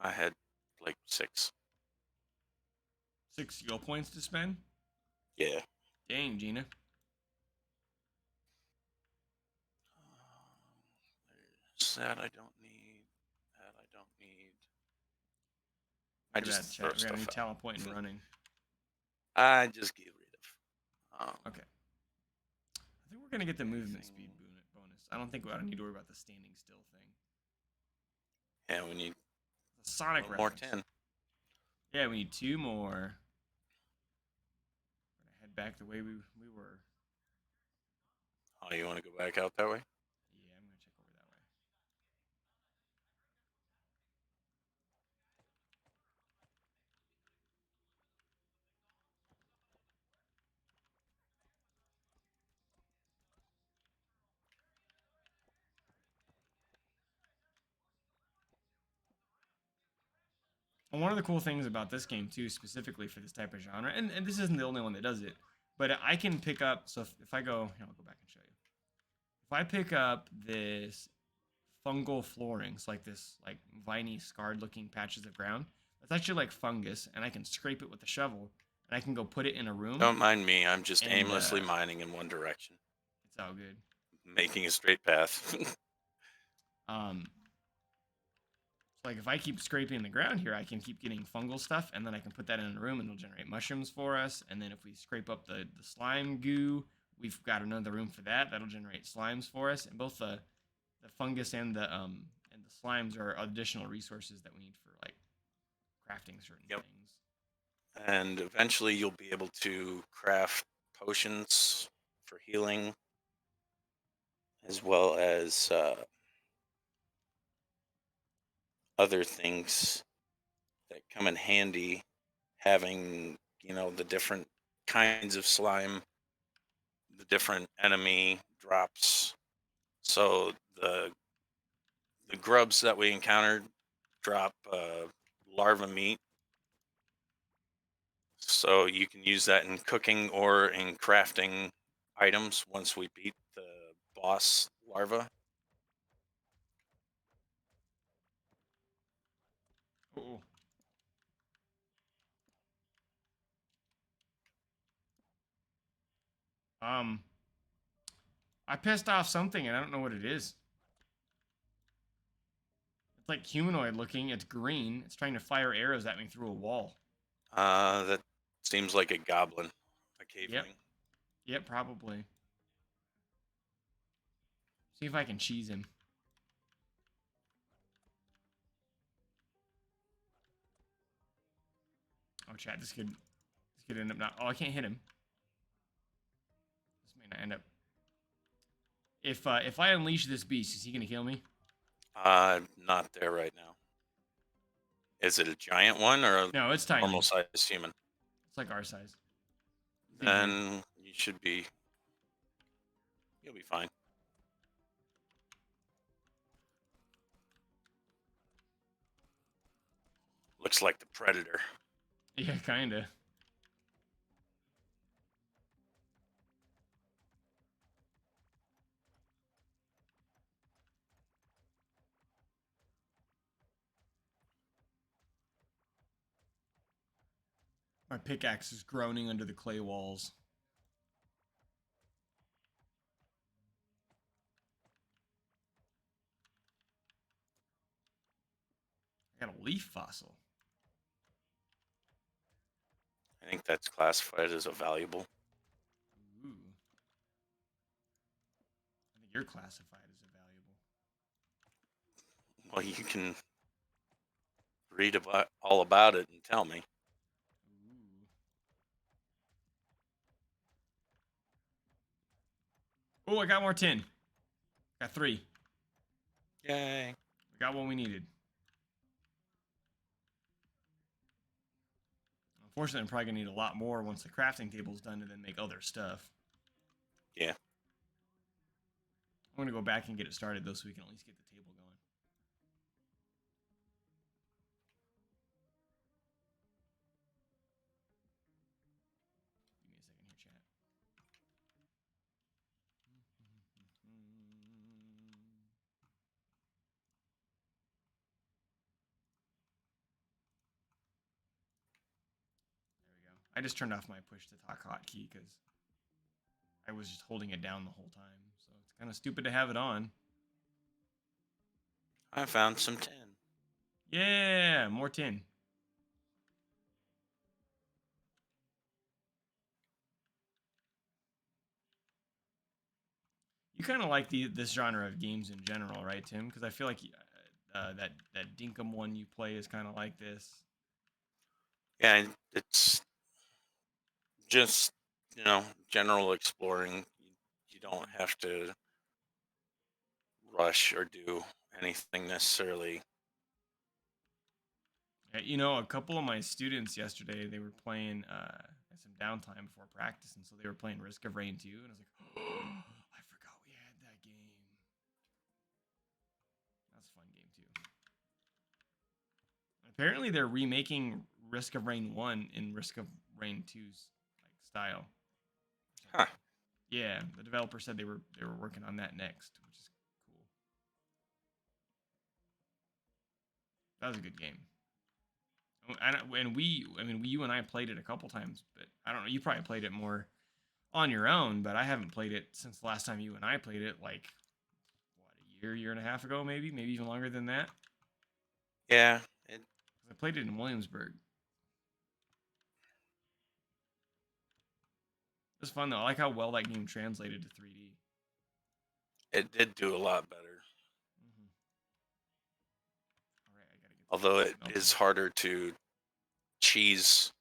I had like 6. 6 skill points to spend? Yeah. Dang, Gina. There's that I don't need. That I don't need. I Look at just that, throw chat. We got any stuff talent point out. and running. I just get rid of. Okay. I think we're going to get the movement speed bonus. I don't think I need to worry about the standing still thing. Yeah, we need The Sonic more reference. 10. Yeah, we need 2 more. We're going to head back the way we were. Oh, you want to go back out that way? Yeah, I'm going to check over that way. And one of the cool things about this game, too, specifically for this type of genre, and this isn't the only one that does it, but I can pick up, so if I go, here, I'll go back and show you. If I pick up this fungal flooring, so like this like viney, scarred-looking patches of ground, that's actually like fungus, and I can scrape it with a shovel, and I can go put it in a room. Don't mind me. I'm just And, aimlessly mining in one direction, It's all good. making a straight path. So like if I keep scraping the ground here, I can keep getting fungal stuff, and then I can put that in a room, and it'll generate mushrooms for us. And then if we scrape up the slime goo, we've got another room for that. That'll generate slimes for us. And both the fungus and the slimes are additional resources that we need for like crafting certain Yep. things. And eventually you'll be able to craft potions for healing, as well as other things that come in handy, having, the different kinds of slime, the different enemy drops. So the grubs that we encountered drop larva meat. So you can use that in cooking or in crafting items once we beat the boss larva. Oh. I pissed off something and I don't know what it is. It's like humanoid looking. It's green. It's trying to fire arrows at me through a wall. That seems like a goblin, a caveling. Yep, probably. See if I can cheese him. Oh, chat, this could end up not. Oh, I can't hit him. This may not end up. If I unleash this beast, is he gonna kill me? Not there right now. Is it a giant one or a No, it's tiny. normal sized human? It's like our size. Then you'll be fine. Looks like the predator. Yeah, kinda. My pickaxe is groaning under the clay walls. I got a leaf fossil. I think that's classified as a valuable. Ooh. you're classified as a valuable? Well, you can read about all about it and tell me. Ooh. Oh, I got more tin. Got three. Yay. We got what we needed. Unfortunately, I'm probably gonna need a lot more once the crafting table's done to then make other stuff. Yeah. I'm gonna go back and get it started though, so we can at least get the table going. Give me a second here, chat. There we go. I just turned off my push to talk hotkey because I was just holding it down the whole time. So it's kind of stupid to have it on. I found some tin. Yeah, more tin. You kind of like this genre of games in general, right, Tim? Because I feel like that Dinkum one you play is kind of like this. Yeah, it's just, general exploring. You don't have to rush or do anything necessarily. Yeah, you know, a couple of my students yesterday, they were playing at some downtime before practice, and so they were playing Risk of Rain 2, and I was like, oh, I forgot we had that game. That's a fun game too. Apparently, they're remaking Risk of Rain 1 in Risk of Rain 2's like style. Huh. Yeah, the developer said they were working on that next, which is cool. That was a good game. And you and I played it a couple times, but I don't know. You probably played it more on your own, but I haven't played it since the last time you and I played it, like what, a year and a half ago, maybe even longer than that. Yeah, 'Cause I played it in Williamsburg. It was fun though. I like how well that game translated to 3D. it did do a lot better. Mm-hmm. All right, I gotta get Although this it smelter. is harder to cheese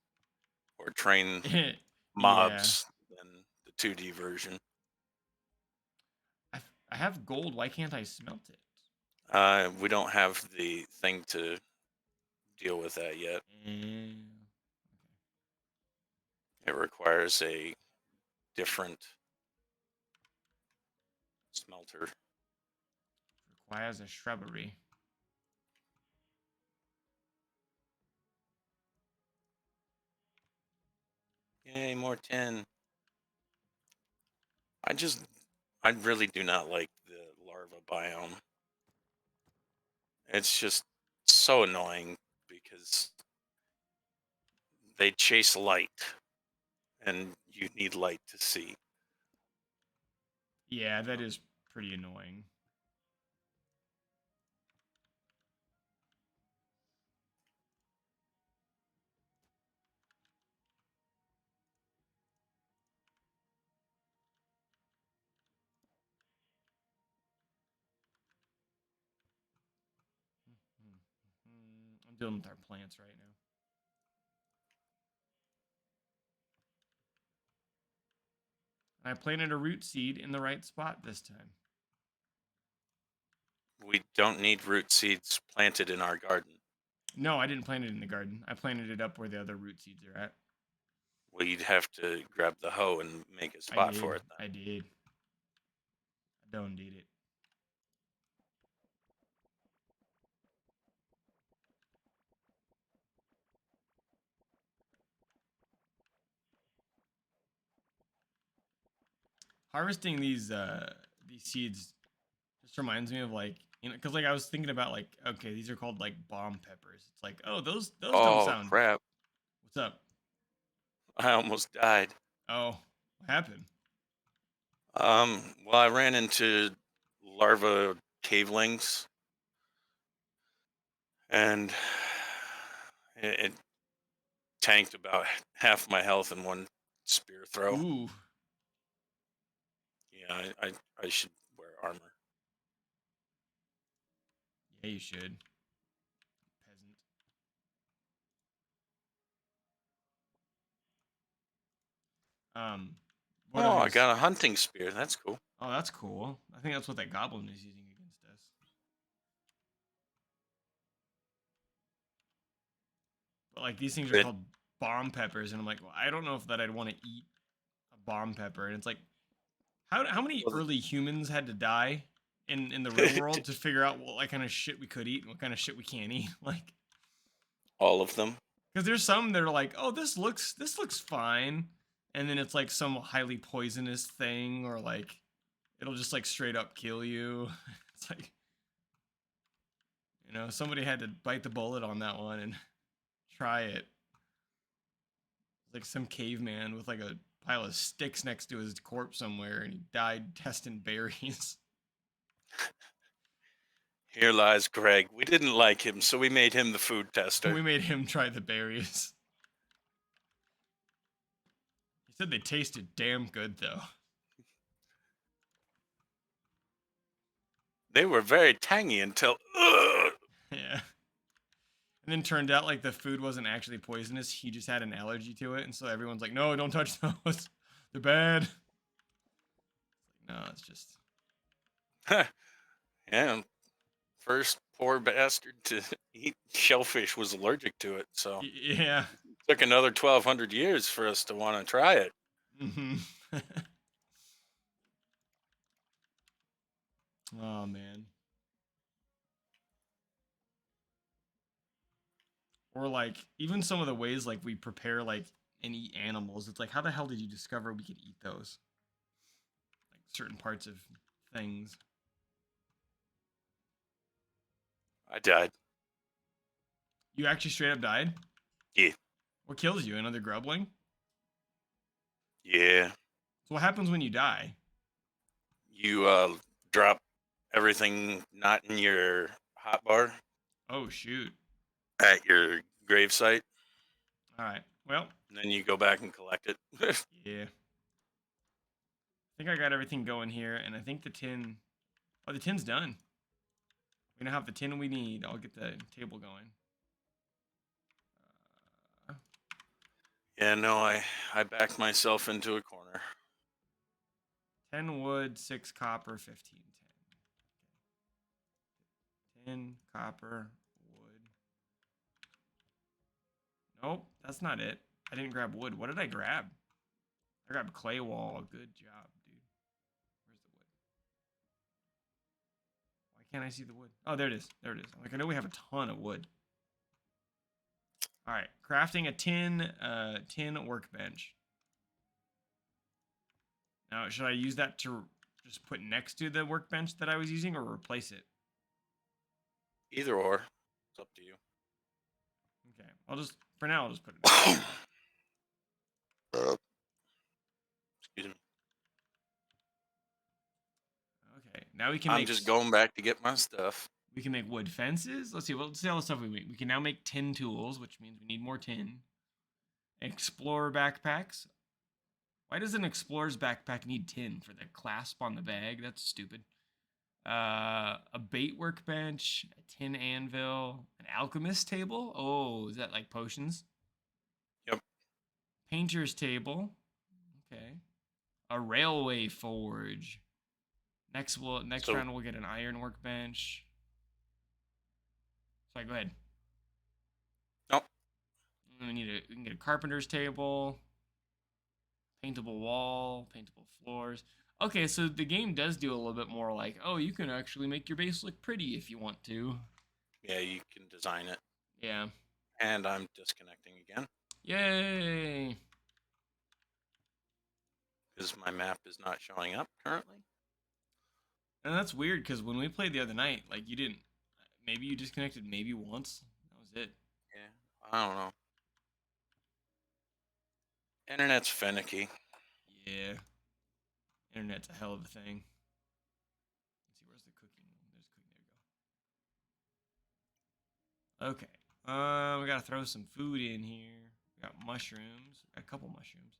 or train Yeah, mobs than the 2D version. I have gold. Why can't I smelt it? We don't have the thing to deal with that yet. Okay. It requires a different smelter. Requires a shrubbery. Yay, more tin. I just, I really do not like the larva biome. It's just so annoying because they chase light and you need light to see. Yeah, that is pretty annoying. I'm dealing with our plants right now. And I planted a root seed in the right spot this time. We don't need root seeds planted in our garden. No, I didn't plant it in the garden. I planted it up where the other root seeds are at. Well, you'd have to grab the hoe and make a I spot for did. it then. I did. I don't need it. Harvesting these seeds just reminds me of like, you know, because like I was thinking about like, okay, these are called like bomb peppers. It's like, oh, those don't Oh, sound. crap. What's up? I almost died. Oh, what happened? Well, I ran into larva cavelings and it tanked about half my health in one spear throw. Ooh, Yeah, I should wear armor. Yeah, you should. Peasant. Um, what Oh, I others? got a hunting spear. That's cool. Oh, that's cool. I think that's what that goblin is using against us. But like these things are Good. called bomb peppers, and I'm like, well, I don't know if that I'd want to eat a bomb pepper. And it's like, how many Well, early humans had to die in the real world to figure out what kind of shit we could eat and what kind of shit we can't eat? Like, all of them. because there's some that are like, oh, this looks fine, and then it's like some highly poisonous thing, or like it'll just like straight up kill you. It's like, somebody had to bite the bullet on that one and try it. Like some caveman with like a pile of sticks next to his corpse somewhere, and he died testing berries. Here lies Greg. We didn't like him, so we made him the food tester. We made him try the berries. He said they tasted damn good, though. They were very tangy until. Yeah. And then turned out like the food wasn't actually poisonous. He just had an allergy to it, and so everyone's like, "No, don't touch those. They're bad." No, it's just. Yeah. First poor bastard to eat shellfish was allergic to it, so Yeah. it took another 1,200 years for us to want to try it. Mm-hmm. Oh man. Or like even some of the ways like we prepare like and eat animals. It's like, how the hell did you discover we could eat those? Like certain parts of things. I died. You actually straight up died? Yeah. What kills you? Another grubling? Yeah. So what happens when you die? You drop everything not in your hotbar Oh shoot. at your gravesite, Alright. Well, and then you go back and collect it. yeah. I think I got everything going here, and I think the tin. Oh, the tin's done. We now have the tin we need. I'll get the table going. Yeah, no, I backed myself into a corner. 10 wood, 6 copper, 15 tin. 10 copper, wood. Nope, that's not it. I didn't grab wood. What did I grab? I grabbed clay wall. Good job, dude. Where's the wood? Why can't I see the wood? Oh, there it is. There it is. Like, I know we have a ton of wood. All right, crafting a tin workbench. Now, should I use that to just put next to the workbench that I was using, or replace it? Either or, it's up to you. Okay, for now, I'll just put it. Excuse me. Okay, now we can I'm make. just going back to get my stuff. We can make wood fences. Let's see. Let's see all the stuff we make. We can now make tin tools, which means we need more tin. Explorer backpacks. Why does an explorer's backpack need tin for the clasp on the bag? That's stupid. A bait workbench, a tin anvil, an alchemist table. Oh, is that like potions? Yep. Painter's table. Okay. A railway forge. Next round we'll get an iron workbench. Sorry, go ahead. Nope. We can get a carpenter's table, paintable wall, paintable floors. Okay, so the game does do a little bit more like, oh, you can actually make your base look pretty if you want to. Yeah, you can design it. Yeah. And I'm disconnecting again. Yay! Because my map is not showing up currently. And that's weird because when we played the other night, like you didn't. Maybe you disconnected maybe once. That was it. Yeah, I don't know. Internet's finicky. Yeah. Internet's a hell of a thing. Let's see, where's the cooking? There's cooking. There we go. Okay. We gotta throw some food in here. We got mushrooms. We got a couple mushrooms.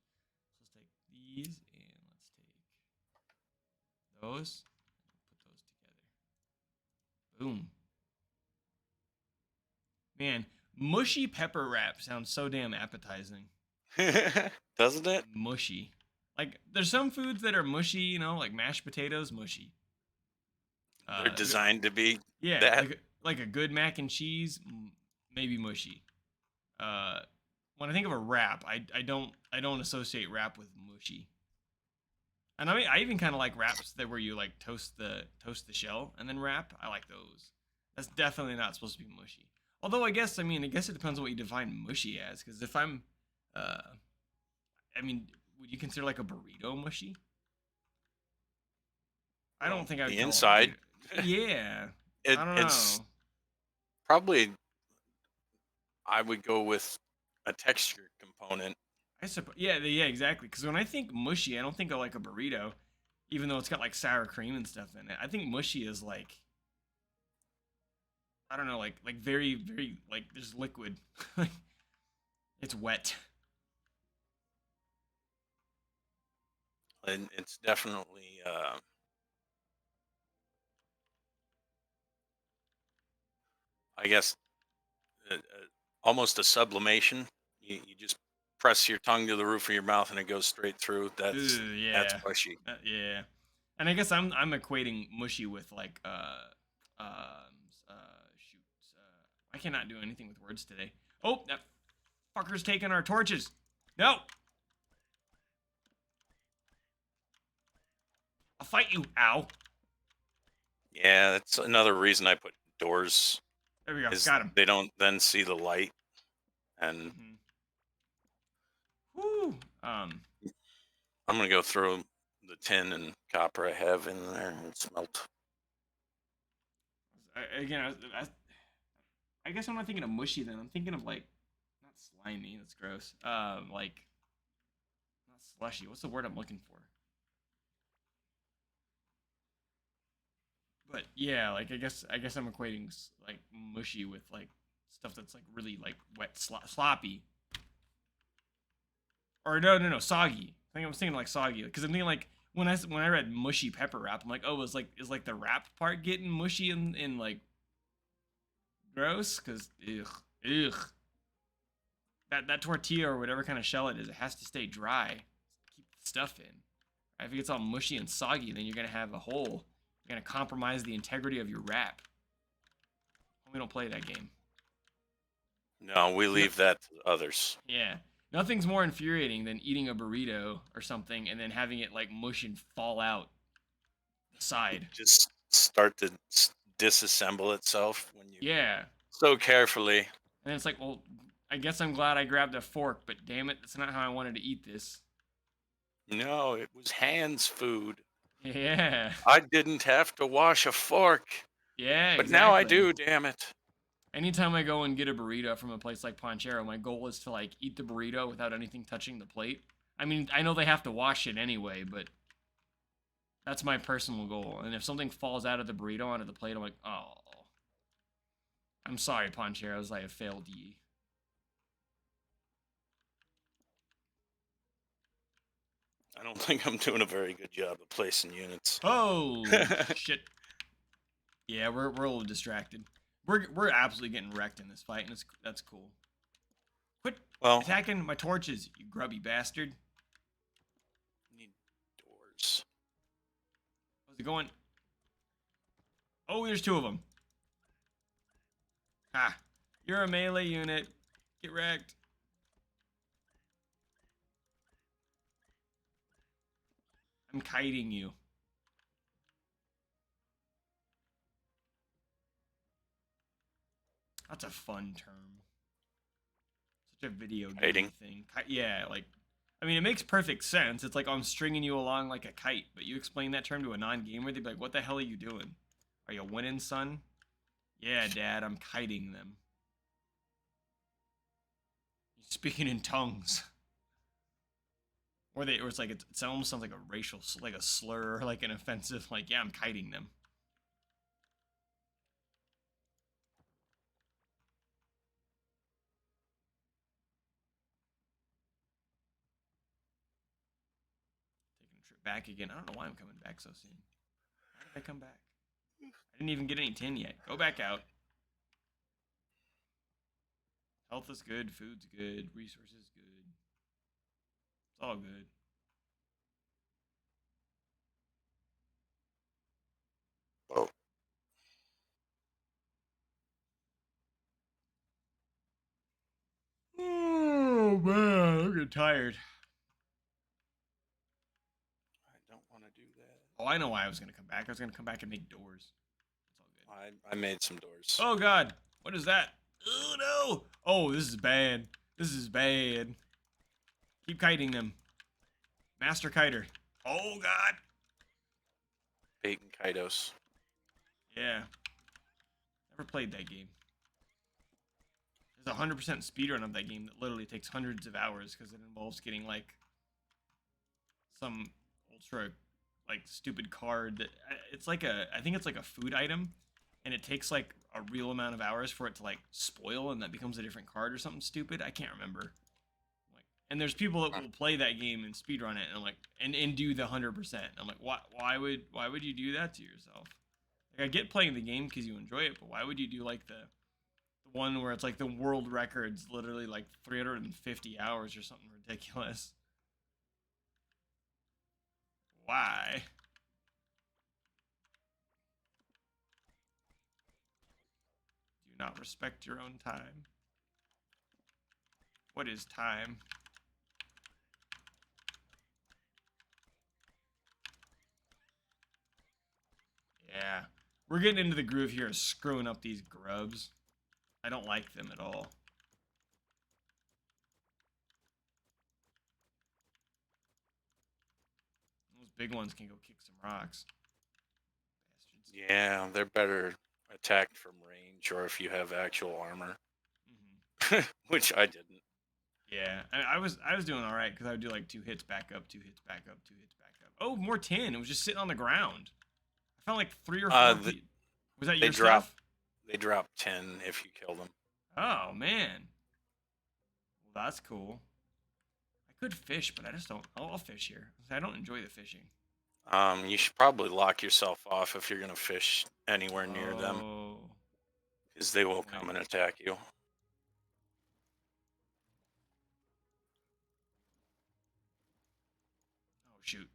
So let's take these and let's take those. Boom. Man, mushy pepper wrap sounds so damn appetizing. Doesn't it? Mushy. Like, there's some foods that are mushy, like mashed potatoes, mushy. They're Uh, designed to be yeah, that. like a good mac and cheese, maybe mushy. Uh, when I think of a wrap, I don't associate wrap with mushy. And I even kind of like wraps that where you like toast the shell and then wrap. I like those. That's definitely not supposed to be mushy. Although I guess it depends on what you define mushy as. Because if uh, I mean, would you consider like a burrito mushy? I Well, don't think I would the call a inside, burrito. Yeah, I don't it's know. probably, I would go with a texture component. I suppose. Yeah, yeah, exactly. Because when I think mushy, I don't think of like a burrito, even though it's got like sour cream and stuff in it. I think mushy is like I don't know, like very very like there's liquid, like it's wet. And it's definitely, I guess, almost a sublimation. You just press your tongue to the roof of your mouth and it goes straight through. Ugh, That's yeah, mushy. yeah. And I guess I'm equating mushy with like shoot. I cannot do anything with words today. Oh, that fucker's taking our torches. No, I'll fight you. Ow. Yeah, that's another reason I put doors, There we go. is Got him. they don't then see the light. And Mm-hmm. Woo. I'm gonna go throw the tin and copper I have in there and smelt. Again, I guess I'm not thinking of mushy then. I'm thinking of like not slimy. That's gross. Like not slushy. What's the word I'm looking for? But yeah, like I guess I'm equating like mushy with like stuff that's like really like wet, sloppy, or no, soggy. I think I'm thinking like soggy because I'm thinking like when I read mushy pepper wrap, I'm like, oh, is like the wrap part getting mushy and like gross? Because ugh, that tortilla or whatever kind of shell it is, it has to stay dry to keep the stuff in. If it gets all mushy and soggy, then you're gonna have a hole. You're gonna compromise the integrity of your wrap. We don't play that game. No, we No, leave that to others. yeah. Nothing's more infuriating than eating a burrito or something and then having it like mush and fall out the side. Just start to disassemble itself when you Yeah. so carefully. And it's like, well, I guess I'm glad I grabbed a fork, but damn it, that's not how I wanted to eat this. No, it was Hans food. Yeah. I didn't have to wash a fork, Yeah, but now I exactly. do. Damn it! Anytime I go and get a burrito from a place like Panchero, my goal is to like eat the burrito without anything touching the plate. I mean, I know they have to wash it anyway, but that's my personal goal. And if something falls out of the burrito onto the plate, I'm like, oh, I'm sorry, Pancheros, I have failed ye. I don't think I'm doing a very good job of placing units. Oh shit! Yeah, we're a little distracted. We're absolutely getting wrecked in this fight, and that's cool. Quit Well, attacking my torches, you grubby bastard. need doors. How's it going? Oh, there's two of them. Ha! You're a melee unit. Get wrecked. I'm kiting you. That's a fun term. Such a video gamey Hiding. thing. Yeah, like, I mean, it makes perfect sense. It's like I'm stringing you along like a kite, but you explain that term to a non-gamer, they'd be like, "What the hell are you doing? Are you winning, son?" Yeah, Dad, I'm kiting them. You're speaking in tongues. Or it's like it almost sounds like a racial, like a slur, like an offensive. Like, yeah, I'm kiting them. Taking a trip back again. I don't know why I'm coming back so soon. Why did I come back? I didn't even get any tin yet. Go back out. Health is good. Food's good. Resources good. It's all good. Oh, Oh man, I'm getting tired. I don't want to do that. Oh, I know why I was gonna come back. I was gonna come back and make doors. It's all good. I made some doors. Oh god, what is that? Oh no! Oh, this is bad. This is bad. Keep kiting them. Master kiter. Oh god. Bacon Kaitos. Yeah. Never played that game. There's a 100% speedrun of that game that literally takes hundreds of hours because it involves getting like some ultra like stupid card that it's like I think it's like a food item and it takes like a real amount of hours for it to like spoil and that becomes a different card or something stupid. I can't remember. Like, and there's people that will play that game and speedrun it and I'm like and do the 100%. I'm like, why would you do that to yourself? Like I get playing the game because you enjoy it, but why would you do like the one where it's like the world record's literally like 350 hours or something ridiculous? Why? Do you not respect your own time? What is time? Yeah. We're getting into the groove here of screwing up these grubs. I don't like them at all. Those big ones can go kick some rocks. Bastards. Yeah, they're better attacked from range or if you have actual armor, which I didn't. Yeah, I was doing all right because I would do like 2 hits back up, 2 hits back up, 2 hits back up. Oh, more tin. It was just sitting on the ground. I found like 3 or 4 Th- Was that they your drop stuff? they drop 10 if you kill them. Oh man. Well, that's cool. I could fish, but I just don't. I'll fish here. I don't enjoy the fishing. You should probably lock yourself off if you're gonna fish anywhere near them, Oh. because they will Right. come and attack you. Oh shoot.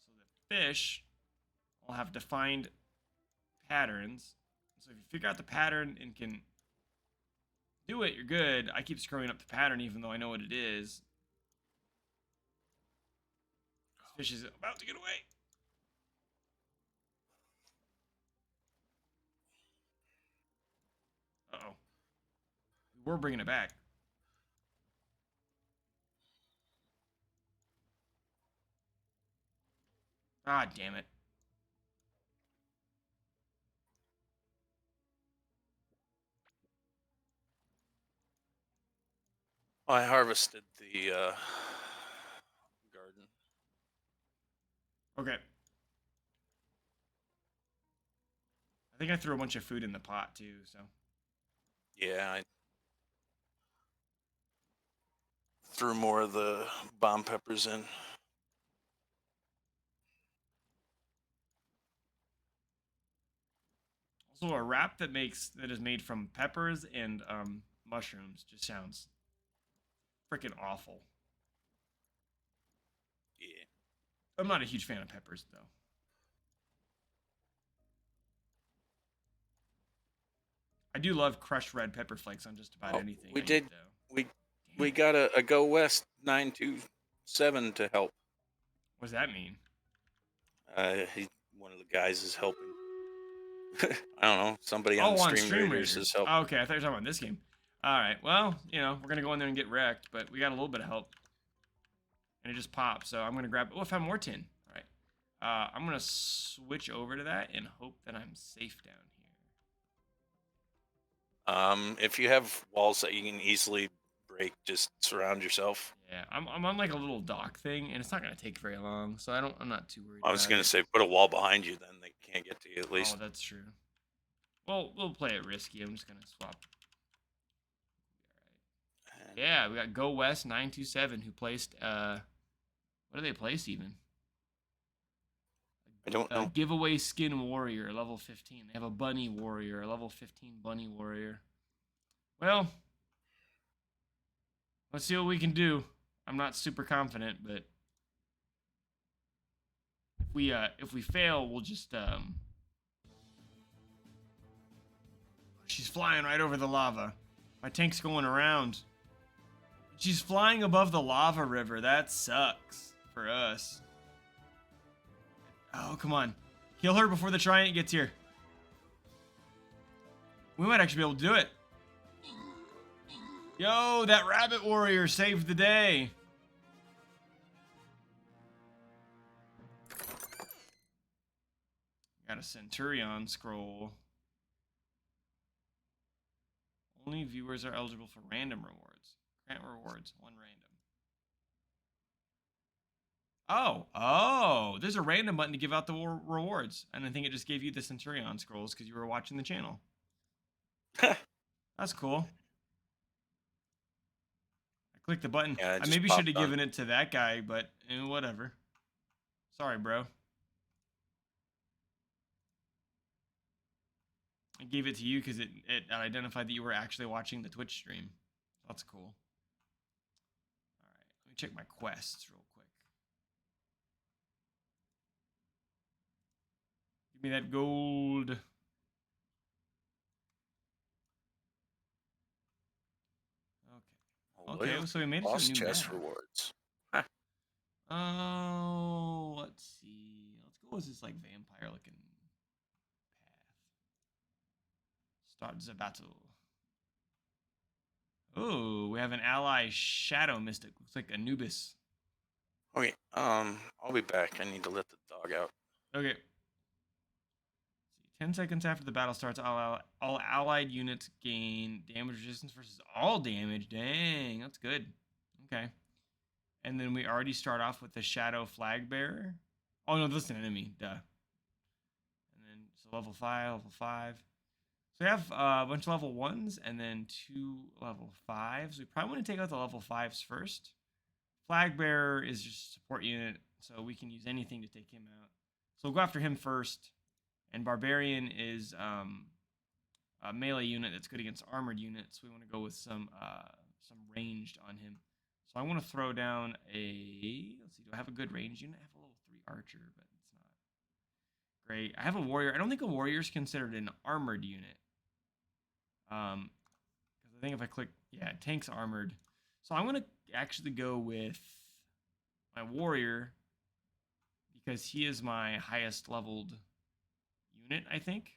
So the fish will have defined patterns. So if you figure out the pattern and can do it, you're good. I keep screwing up the pattern even though I know what it is. This fish is about to get away. Uh-oh. We're bringing it back. Ah, damn it. I harvested the garden. Okay. I think I threw a bunch of food in the pot too, so. Yeah, I threw more of the bomb peppers in. Also, a wrap that is made from peppers and mushrooms just sounds freaking awful. Yeah. I'm not a huge fan of peppers though. I do love crushed red pepper flakes on just about Oh, anything we I did. eat though. We Damn we it. got a Go West 927 to help. What does that mean? One of the guys is helping. I don't know. Somebody on Oh, on Stream Stream Raiders is Raiders. helping. Oh, okay, I thought you were talking about this game. All right. Well, we're gonna go in there and get wrecked, but we got a little bit of help, and it just popped. So I'm gonna grab. Oh, I found more tin. All right. I'm gonna switch over to that and hope that I'm safe down here. If you have walls that you can easily break, just surround yourself. Yeah, I'm on like a little dock thing, and it's not gonna take very long, so I'm not too worried I was about gonna it. say put a wall behind you, then they can't get to you at Oh, least. that's true. Well, we'll play it risky. I'm just gonna swap. And Yeah, we got Go West 927 who placed What do they place even? I don't know. Giveaway skin warrior, level 15. They have a bunny warrior, a level 15 bunny warrior. Well, let's see what we can do. I'm not super confident, but if we fail, we'll just She's flying right over the lava. My tank's going around. She's flying above the lava river. That sucks for us. Oh, come on. Kill her before the Trident gets here. We might actually be able to do it. Yo, that rabbit warrior saved the day. Got a Centurion scroll. Only viewers are eligible for random rewards. Grant rewards, 1 random. Oh, there's a random button to give out the rewards. And I think it just gave you the Centurion scrolls because you were watching the channel. That's cool. I clicked the button. Yeah, I maybe should have given it to that guy, but whatever. Sorry, bro. I gave it to you because it identified that you were actually watching the Twitch stream. That's cool. All right, let me check my quests real quick. Give me that gold. Okay. Okay, so we made it to a new chest map. rewards. Oh, let's see. Let's go with this like vampire looking path. Start the battle. Oh, we have an ally shadow mystic. Looks like Anubis. Okay, I'll be back. I need to let the dog out. Okay. 10 seconds after the battle starts, all allied units gain damage resistance versus all damage. Dang, that's good. Okay. And then we already start off with the Shadow Flag Bearer. Oh, no, this is an enemy. Duh. And then, so level 5. So we have a bunch of level 1s and then 2 level 5s. We probably want to take out the level 5s first. Flag Bearer is just a support unit, so we can use anything to take him out. So we'll go after him first. And Barbarian is a melee unit that's good against armored units. We want to go with some ranged on him. So I want to throw down a... Let's see, do I have a good ranged unit? I have a level 3 archer, but it's not great. I have a warrior. I don't think a warrior is considered an armored unit. Because I think if I click... Yeah, tank's armored. So I'm going to actually go with my warrior because he is my highest leveled unit, I think.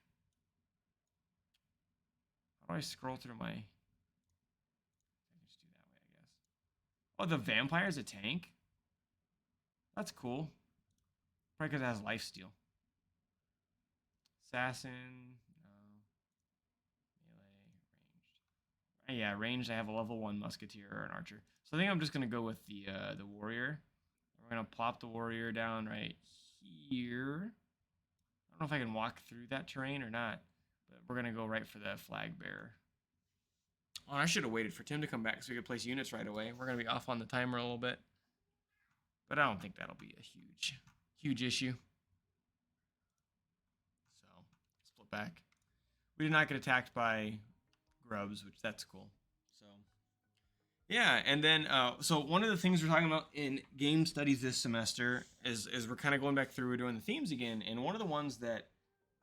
How do I scroll through my... I can just do that way, I guess. Oh, the vampire's a tank? That's cool. Probably because it has lifesteal. Assassin, no. Melee, ranged. Yeah, ranged, I have a level 1 musketeer or an archer. So I think I'm just going to go with the warrior. We're going to plop the warrior down right here. I don't know if I can walk through that terrain or not, but we're going to go right for the flag bearer. Oh, I should have waited for Tim to come back so we could place units right away. We're going to be off on the timer a little bit, but I don't think that'll be a huge issue. So, split back. We did not get attacked by grubs, which that's cool. So, yeah, and then, so one of the things we're talking about in game studies this semester is we're kind of going back through, we're doing the themes again, and one of the ones that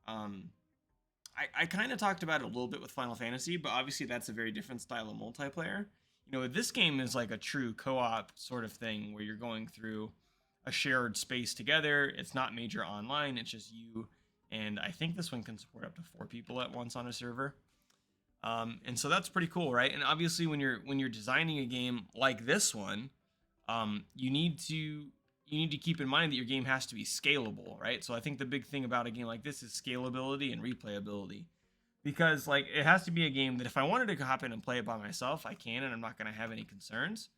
I kind of talked about it a little bit with Final Fantasy, but obviously that's a very different style of multiplayer. You know, this game is like a true co-op sort of thing where you're going through a shared space together. It's not major online, it's just you, and I think this one can support up to 4 people at once on a server. And so that's pretty cool, right? And obviously, when you're designing a game like this one, you need to keep in mind that your game has to be scalable, right? So I think the big thing about a game like this is scalability and replayability, because like it has to be a game that if I wanted to hop in and play it by myself, I can, and I'm not going to have any concerns.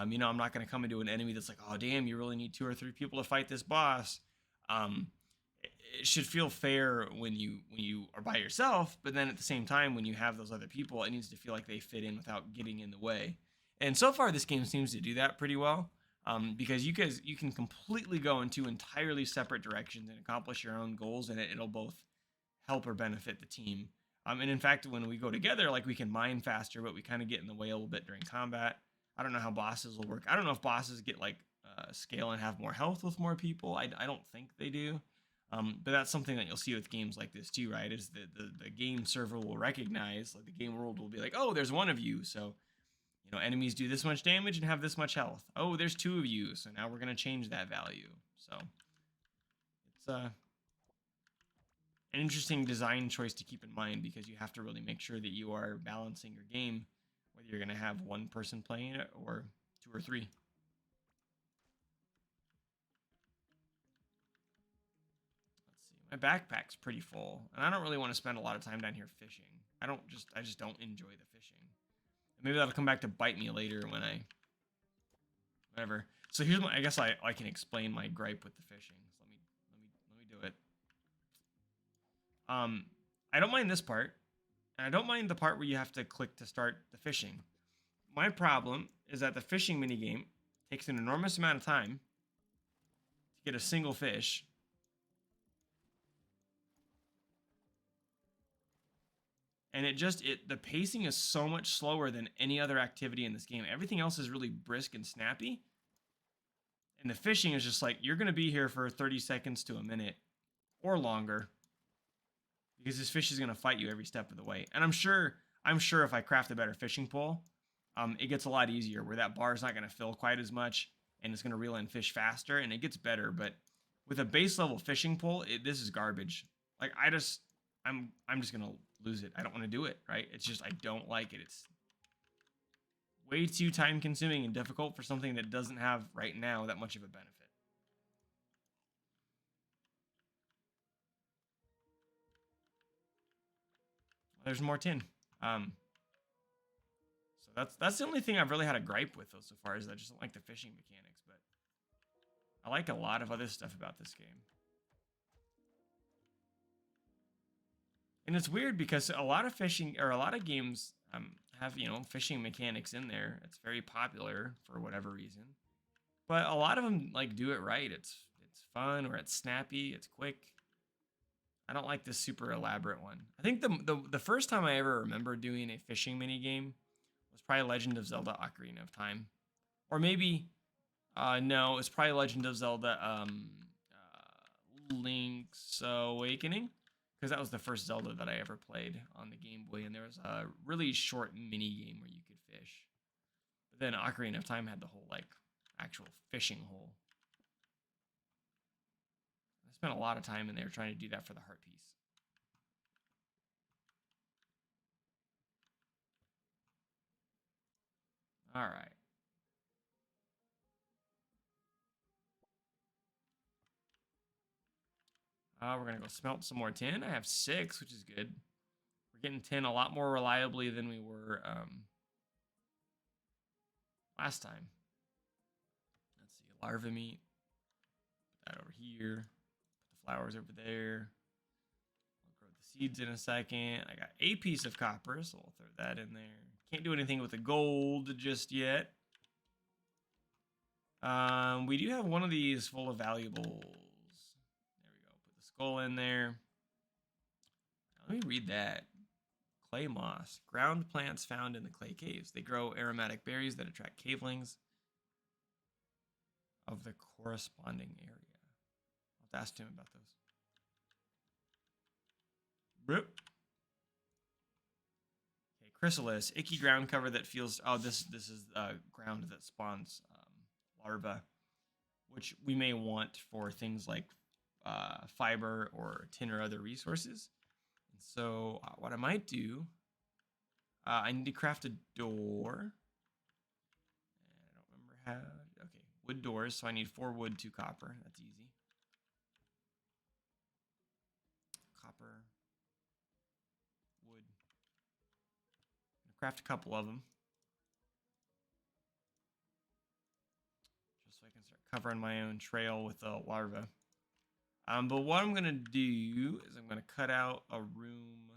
You know, I'm not going to come into an enemy that's like, oh damn, you really need 2 or 3 people to fight this boss. It should feel fair when you are by yourself, but then at the same time, when you have those other people, it needs to feel like they fit in without getting in the way. And so far, this game seems to do that pretty well. because you can completely go in two entirely separate directions and accomplish your own goals, and it'll both help or benefit the team. And in fact, when we go together, like we can mine faster, but we kind of get in the way a little bit during combat. I don't know how bosses will work. I don't know if bosses get like scale and have more health with more people. I don't think they do. But that's something that you'll see with games like this too, right? Is that the game server will recognize, like the game world will be like, oh, there's one of you, so enemies do this much damage and have this much health. Oh, there's two of you, so now we're gonna change that value. So it's an interesting design choice to keep in mind, because you have to really make sure that you are balancing your game, whether you're gonna have one person playing it or two or three. Let's see. My backpack's pretty full, and I don't really want to spend a lot of time down here fishing. I just don't enjoy the fishing. Maybe that'll come back to bite me later when whatever. So here's I guess I can explain my gripe with the fishing. So let me do it. I don't mind this part, and I don't mind the part where you have to click to start the fishing. My problem is that the fishing minigame takes an enormous amount of time to get a single fish. And the pacing is so much slower than any other activity in this game. Everything else is really brisk and snappy. And the fishing is just like, you're going to be here for 30 seconds to a minute or longer, because this fish is going to fight you every step of the way. And I'm sure if I craft a better fishing pole, it gets a lot easier, where that bar is not going to fill quite as much, and it's going to reel in fish faster, and it gets better. But with a base level fishing pole, this is garbage. Like I'm just going to lose it. I don't want to do it, right? It's just I don't like it. It's way too time consuming and difficult for something that doesn't have right now that much of a benefit. There's more tin. So that's the only thing I've really had a gripe with though so far, is that I just don't like the fishing mechanics, but I like a lot of other stuff about this game. And it's weird because a lot of games have fishing mechanics in there. It's very popular for whatever reason, but a lot of them like do it right. It's fun, or it's snappy, it's quick. I don't like this super elaborate one. I think the first time I ever remember doing a fishing mini game was probably Legend of Zelda: Ocarina of Time, or maybe no, it's probably Legend of Zelda Link's Awakening, because that was the first Zelda that I ever played on the Game Boy, and there was a really short mini game where you could fish. But then Ocarina of Time had the whole like actual fishing hole. I spent a lot of time in there trying to do that for the heart piece. All right. We're gonna go smelt some more tin. I have 6, which is good. We're getting tin a lot more reliably than we were last time. Let's see, larva meat. Put that over here. Put the flowers over there. I'll grow the seeds in a second. I got a piece of copper, so we'll throw that in there. Can't do anything with the gold just yet. We do have one of these full of valuables. There we go. Put the skull in there. Let me read that. Clay moss. Ground plants found in the clay caves. They grow aromatic berries that attract cavelings of the corresponding area. I'll have to ask him about those. Boop. Okay, chrysalis. Icky ground cover that feels... Oh, this is ground that spawns larvae, which we may want for things like fiber or tin or other resources. And so what I might do, I need to craft a door. And I don't remember how. Okay, wood doors. So I need 4 wood, 2 copper. That's easy. Copper, wood. I'm gonna craft a couple of them, just so I can start covering my own trail with the larva. But what I'm gonna do is I'm gonna cut out a room.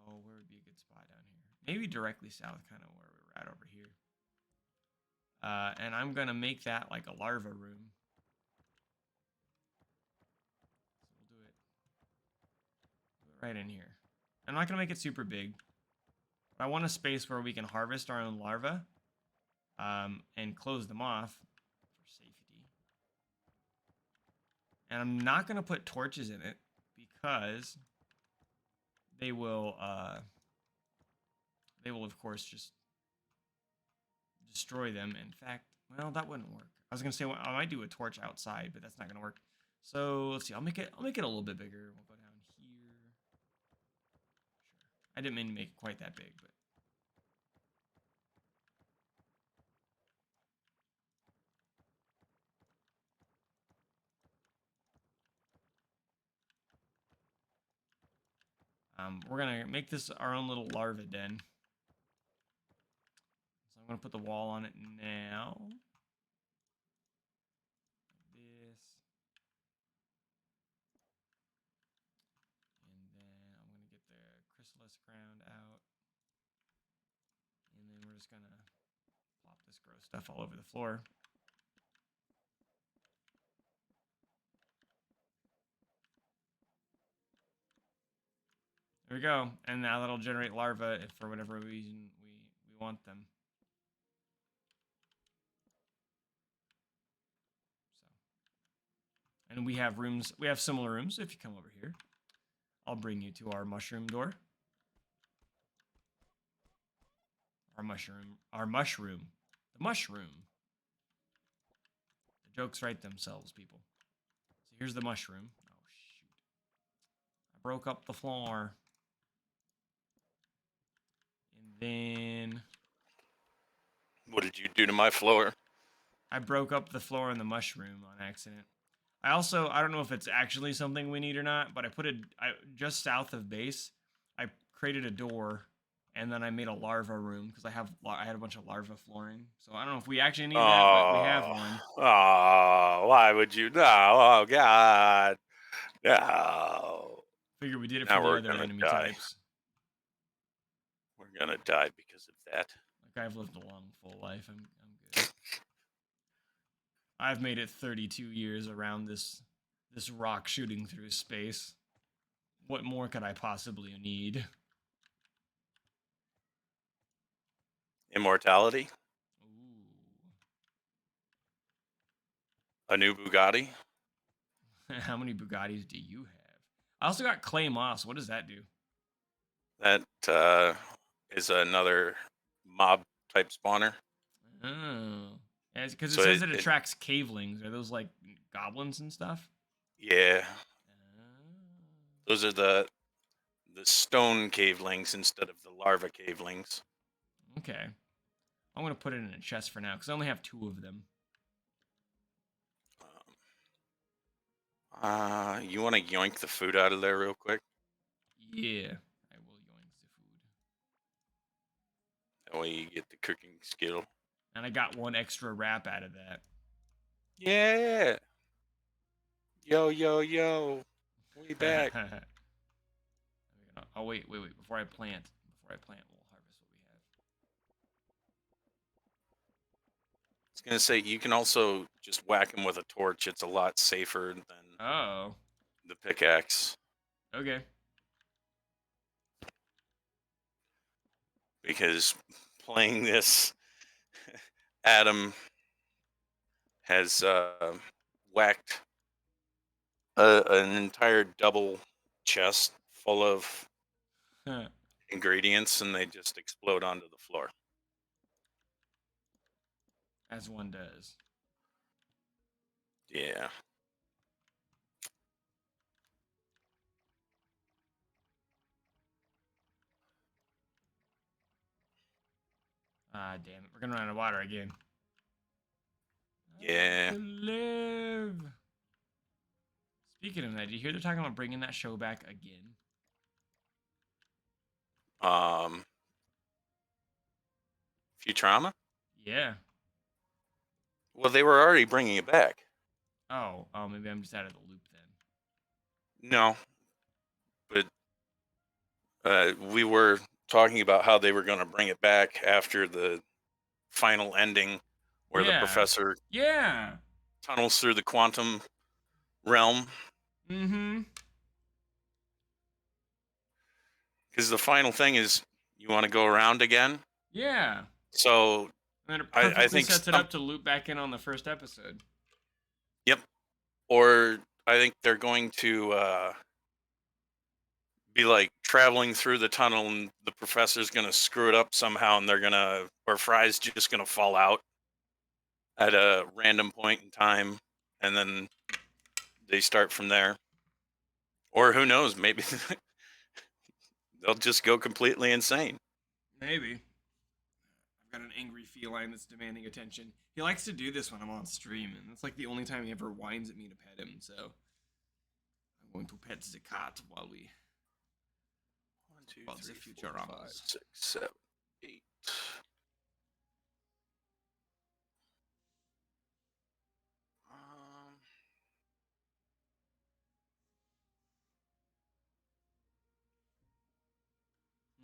Oh, where would be a good spot down here? Maybe directly south, kind of where we're at over here. And I'm gonna make that like a larva room. So we'll do it right in here. I'm not gonna make it super big. But I want a space where we can harvest our own larvae and close them off for safety. And I'm not gonna put torches in it because they will of course just destroy them. In fact, well, that wouldn't work. I was gonna say, well, I might do a torch outside, but that's not gonna work. So let's see. I'll make it a little bit bigger. We'll go down here. Sure. I didn't mean to make it quite that big, but we're gonna make this our own little larva den. So I'm gonna put the wall on it now. Like this. And then I'm gonna get the chrysalis ground out. And then we're just gonna plop this gross stuff all over the floor. There we go. And now that'll generate larvae if for whatever reason we want them. So, and we have rooms. We have similar rooms. If you come over here, I'll bring you to our mushroom door. Our mushroom. The mushroom. The jokes write themselves, people. So here's the mushroom. Oh, shoot. I broke up the floor. And then What did you do to my floor? I broke up the floor in the mushroom on accident. I don't know if it's actually something we need or not, but just south of base, I created a door, and then I made a larva room because I had a bunch of larva flooring. So I don't know if we actually need that, but we have one. Oh, why would you? No, oh God, no. Figured we did it for Now the we're other gonna enemy die. types. We're gonna die because of that. Like I've lived a long, full life. I'm good. I've made it 32 years around this rock shooting through space. What more could I possibly need? Immortality, a new Bugatti. Ooh. How many Bugattis do you have? I also got clay moss. What does that do? That is another mob type spawner. Oh. Because it So says it attracts cavelings. Are those like goblins and stuff? yeah, Oh. those are the stone cavelings instead of the larva cavelings. Okay. I'm going to put it in a chest for now because I only have 2 of them. You want to yoink the food out of there real quick? Yeah. I will yoink the food. That way you get the cooking skill. And I got 1 extra wrap out of that. Yeah. Yo, yo, yo. We back. Oh, wait. Before I plant, we'll harvest what we have. I was going to say, you can also just whack them with a torch. It's a lot safer than Oh. the pickaxe. Okay. Because playing this, Adam has whacked an entire double chest full of ingredients, and they just explode onto the floor. As one does. Yeah. Ah, damn it. We're going to run out of water again. Yeah. To live. Speaking of that, did you hear they're talking about bringing that show back again? Futurama? Yeah. Well, they were already bringing it back. Oh, maybe I'm just out of the loop then. No, but we were talking about how they were going to bring it back after the final ending where the Yeah. professor Yeah. tunnels through the quantum realm. Mm-hmm. Because the final thing is you want to go around again. Yeah. So And then it I perfectly think sets it up to loop back in on the first episode. yep. Or I think they're going to be like traveling through the tunnel, and the professor's going to screw it up somehow, and or Fry's just going to fall out at a random point in time, and then they start from there. Or who knows, maybe they'll just go completely insane. Maybe. I've got an angry feline that's demanding attention. He likes to do this when I'm on stream, and it's like the only time he ever whines at me to pet him, so I'm going to pet the cat while we 1, 2, about 3, the 4, 5, Futuramas. 6, 7, 8. Um,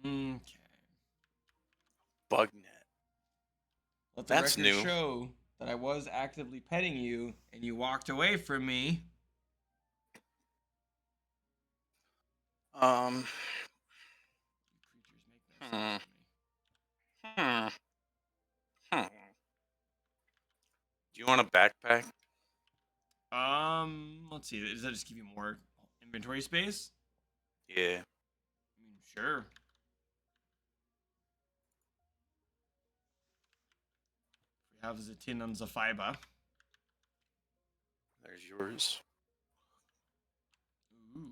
Okay. Bug net. Let the That's record new. show that I was actively petting you and you walked away from me. Um, You creatures make no hmm, sense hmm, hmm. Do you want a backpack? to me. Let's see. Does that just give you more inventory space? Yeah. I mean, sure. We have the tin and the fiber. There's yours. Ooh.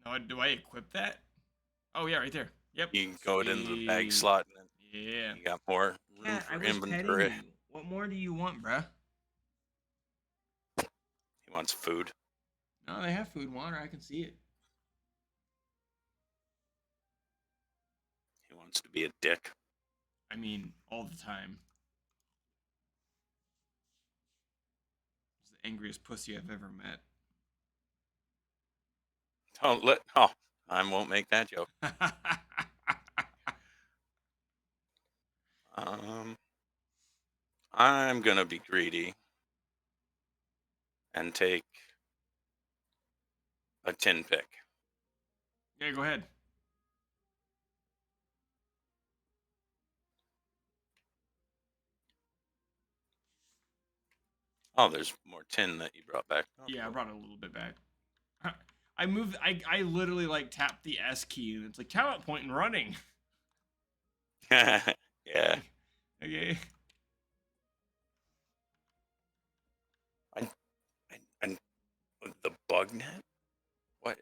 Now, do I equip that? Oh, yeah, right there. Yep. You can go it into the bag Sweet. slot, and Yeah. then you got more room Cat, I for was petting inventory. you. What more do you want, bruh? He wants food. No, they have food and water. I can see it. He wants to be a dick. I mean, all the time. He's the angriest pussy I've ever met. I won't make that joke. I'm gonna be greedy and take a tin pick. Yeah, go ahead. Oh, there's more tin that you brought back. Oh, Yeah, I cool. brought it a little bit back. I moved. I literally like tapped the S key and it's like talent point and running. Yeah. Okay. I, and the bug net? What?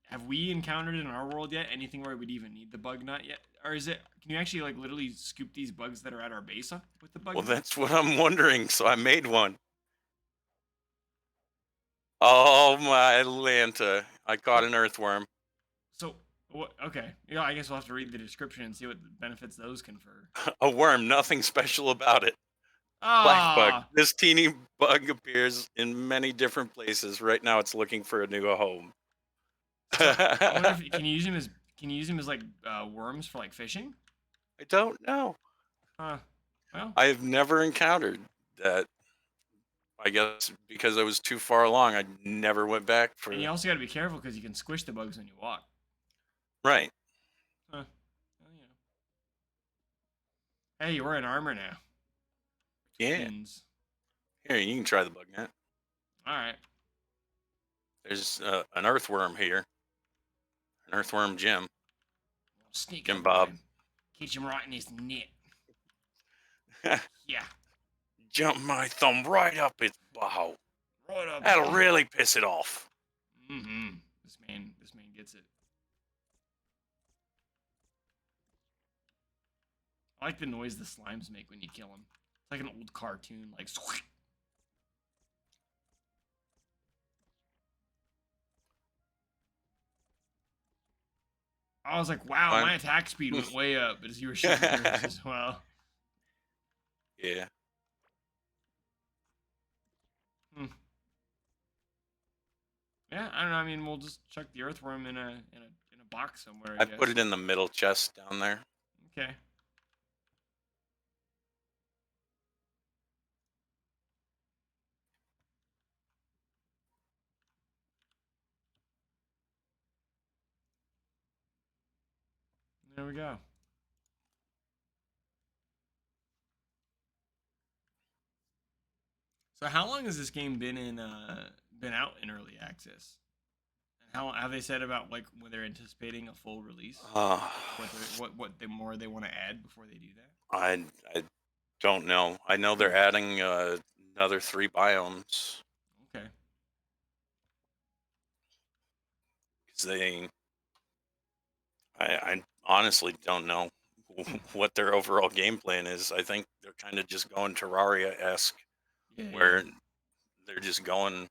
Have we encountered in our world yet anything where we'd even need the bug nut yet? Or is it, can you actually like literally scoop these bugs that are at our base up with the bug Well, nut? that's what I'm wondering. So I made one. Oh my Lanta! I caught So, an earthworm. so what? Okay. Yeah, I guess we'll have to read the description and see what benefits those confer. A worm. Nothing special about it. Black bug. Ah, This teeny bug appears in many different places. Right now, it's looking for a new home. so I wonder if can you use him as like worms for like fishing? I don't know. Well, I have never encountered that. I guess because I was too far along, I never went back and you for. also got to be careful because you can squish the bugs when you walk. Right. Well, you know. Hey, we're in armor now. Yeah. Means. Here, you can try the bug net. All right. There's an earthworm here. An earthworm Jim. Sneak Jim up on Bob. him. Catch him right in his net. Yeah. Jump my thumb right up its bow. Right up. That'll really piss it off. Mm-hmm. This man gets it. I like the noise the slimes make when you kill them. It's like an old cartoon, like. I was like, wow, my attack speed went way up as you were shooting through us as well. Yeah. Yeah, I don't know. I mean, we'll just chuck the earthworm in a a box somewhere, I I guess. put it in the middle chest down there. Okay. There we go. So how long has this game been out in early access? And how have they said about like when they're anticipating a full release? Uh, What the more they want to add before they do that? I don't know. I know Hmm. they're adding another 3 biomes Okay. because I honestly don't know Hmm. what their overall game plan is. I think they're kind of just going Terraria-esque, Yeah, yeah, where they're just going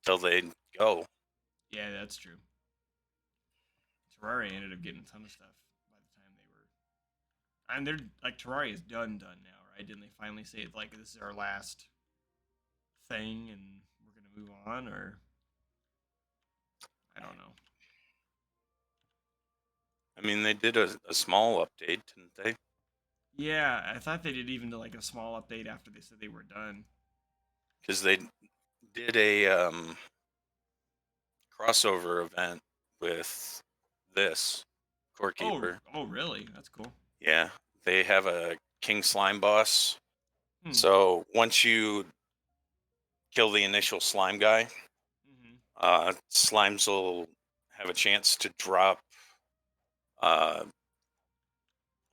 till they go. yeah. That's true. Terraria ended up getting a ton of stuff by the time they were, and they're like Terraria is done now, right? Didn't they finally say it's like this is our last thing and we're gonna move on, or I don't know. I mean, they did a small update, didn't they? Yeah, I thought they did even do like a small update after they said they were done. Because they did a crossover event with this Core Oh, Keeper. oh, really? That's cool. Yeah, they have a King Slime boss. Hmm. So once you kill the initial slime guy, Mm-hmm. slimes will have a chance to drop uh,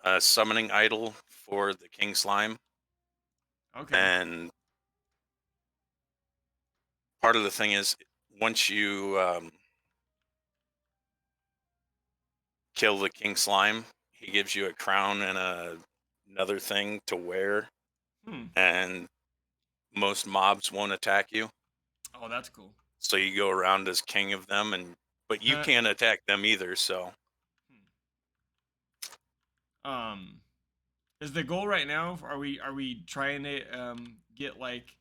a summoning idol for the King Slime. Okay. And part of the thing is, once you kill the King Slime, he gives you a crown and another thing to wear, Hmm. and most mobs won't attack you. Oh, that's cool. So you go around as king of them, and but you Huh. can't attack them either. So Hmm. Is the goal right now? Are we trying to get like?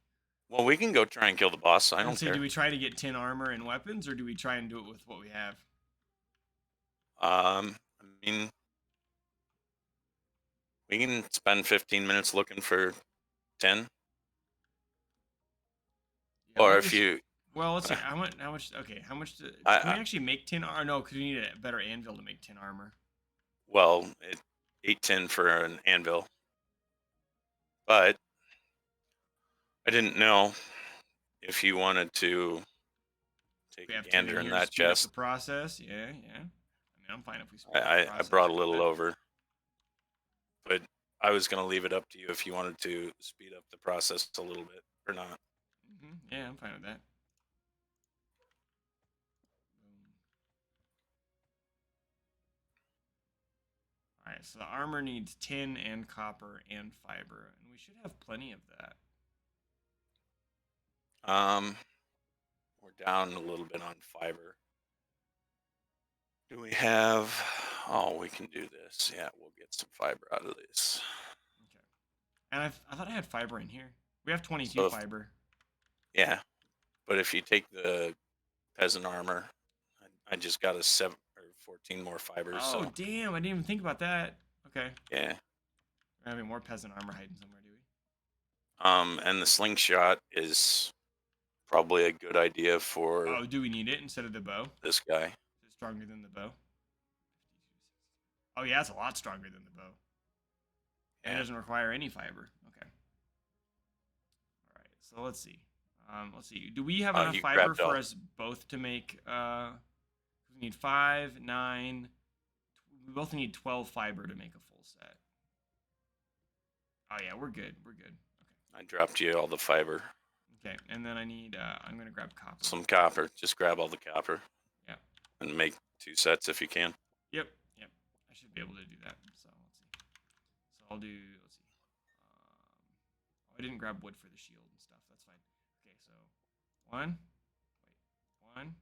well, we can go try and kill the boss. I And don't say, do care. we try to get 10 armor and weapons, or do we try and do it with what we have? I mean, we can spend 15 minutes looking for 10, Yeah, or look if at. you, Well, let's see. How much? How much? Okay, how much? Can we I actually make 10 armor? No, because we need a better anvil to make 10 armor. well, 810 for an anvil, but I didn't know if you wanted to take We a have 10 in gander in here to that speed up the chest. process. Yeah, yeah. I mean, I'm fine if we speed up the I process brought a a little little bit. over, but I was gonna leave it up to you if you wanted to speed up the process a little bit or not. Yeah, I'm fine with that. All right, so the armor needs tin and copper and fiber, and we should have plenty of that. Um, we're down a little bit on fiber. Do we have? Oh, we can do this. Yeah, we'll get some fiber out of this. Okay. And I thought I had fiber in here. We have 22 So if, fiber. yeah, but if you take the peasant armor, I just got a 7 or 14 more fibers. Oh, So damn, I didn't even think about that. Okay. yeah. We're having more peasant armor hiding somewhere, do we? And the slingshot is probably a good idea for Oh, do we need it instead of the bow? Is this guy. it stronger than the bow? Oh, yeah, it's a lot stronger than the bow. And it Yeah. doesn't require any fiber. Okay. All right, so let's see. Let's see. Do we have enough You fiber grabbed for all. us both to make? We need 5, 9. We both need 12 fiber to make a full set. Oh yeah, we're good. We're good. I dropped you all the fiber. Okay. Okay, and then I need. I'm gonna grab copper. Some copper. Just grab all the copper Yeah. and make 2 sets if you can. Yep. Yep. I should be able to do that. So let's see. So I'll do. Let's see. Oh, I didn't grab wood for the shield and stuff. That's fine. Okay. So one. Wait. One. One.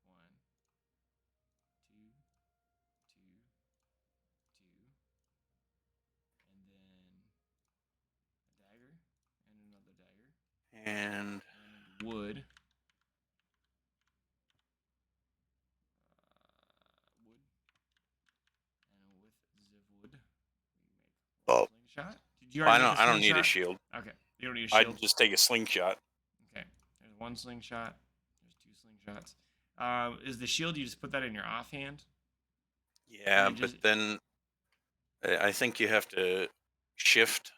One. Two. Two. Two. And then a dagger and another dagger And and wood. Did you Well, already make a I don't need a slingshot? shield. Okay, you don't need a I'd shield. just take a slingshot. Okay, there's one slingshot. There's two slingshots. Is the shield you just put that in your offhand? And Yeah, then but just then I think you have to shift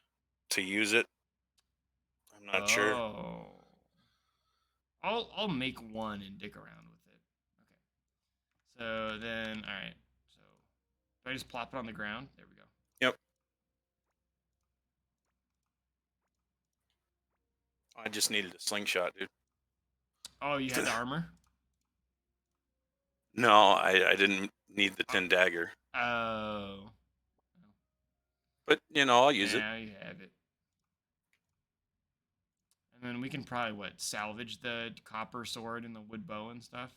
to use it. I'm not sure. oh, I'll make one and dick around with it. Okay. So then, all right. So do I just plop it on the ground? There we go. Yep. I just needed a slingshot, dude. Oh, you had the armor. No, I didn't need the tin dagger, Oh, but I'll use it. now you have it. And then we can probably salvage the copper sword and the wood bow and stuff.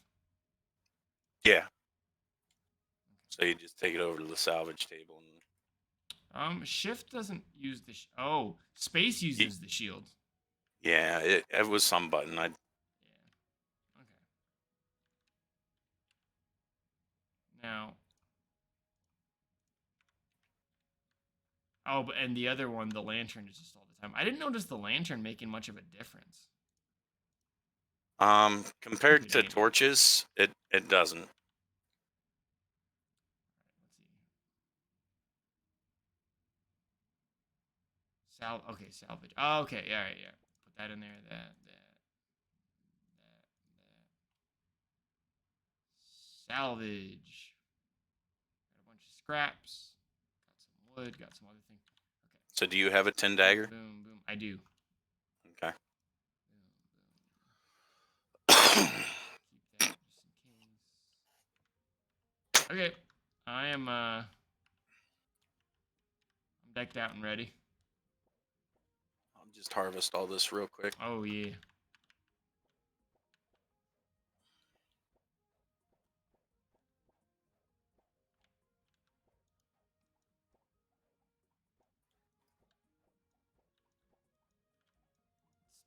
Yeah. So you just take it over to the salvage table and Shift doesn't use the. Space uses the shield. yeah, it was some button. Yeah. Okay. Now. Oh, and the other one, the lantern is just all the time. I didn't notice the lantern making much of a difference. compared to Dangerous. torches, it doesn't. Let's see. Okay, salvage. Oh, okay, all right, yeah. Put that in there. That. Salvage. Got a bunch of scraps. Got some wood. Got some other things. Okay. So do you have a tin dagger? Boom, boom. I do. Okay. Keep that just in case. Okay. I'm decked out and ready. I'll just harvest all this real quick. Oh yeah.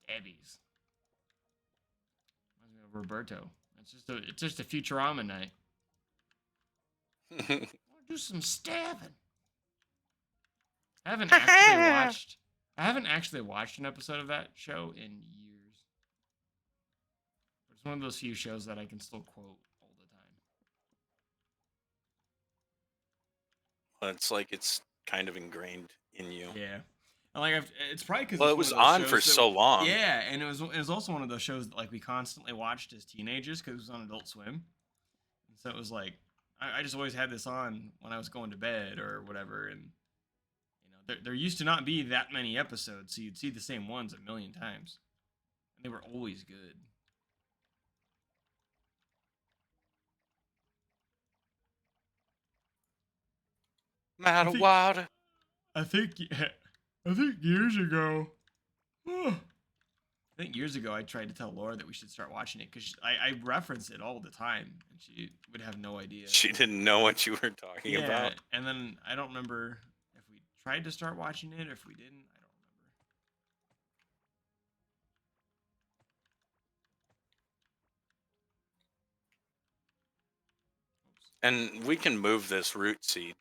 Stabbies. Reminds me of Roberto. It's just a Futurama night. I want to do some stabbing. I haven't actually watched an episode of that show in years. But it's one of those few shows that I can still quote all the time. Well, it's like it's kind of ingrained in you. Yeah. And like it's probably because Well, it's it one was of those on shows for so long. Yeah, and it was also one of those shows that like we constantly watched as teenagers because it was on Adult Swim, and so it was like I just always had this on when I was going to bed or whatever, and there used to not be that many episodes, so you'd see the same ones a million times, and they were always good. Matter what? I think I think years ago. I think years ago I tried to tell Laura that we should start watching it because I reference it all the time and she would have no idea. She didn't know what you were talking about. And then I don't remember if we tried to start watching it or if we didn't. I don't remember. Oops. And we can move this root seed.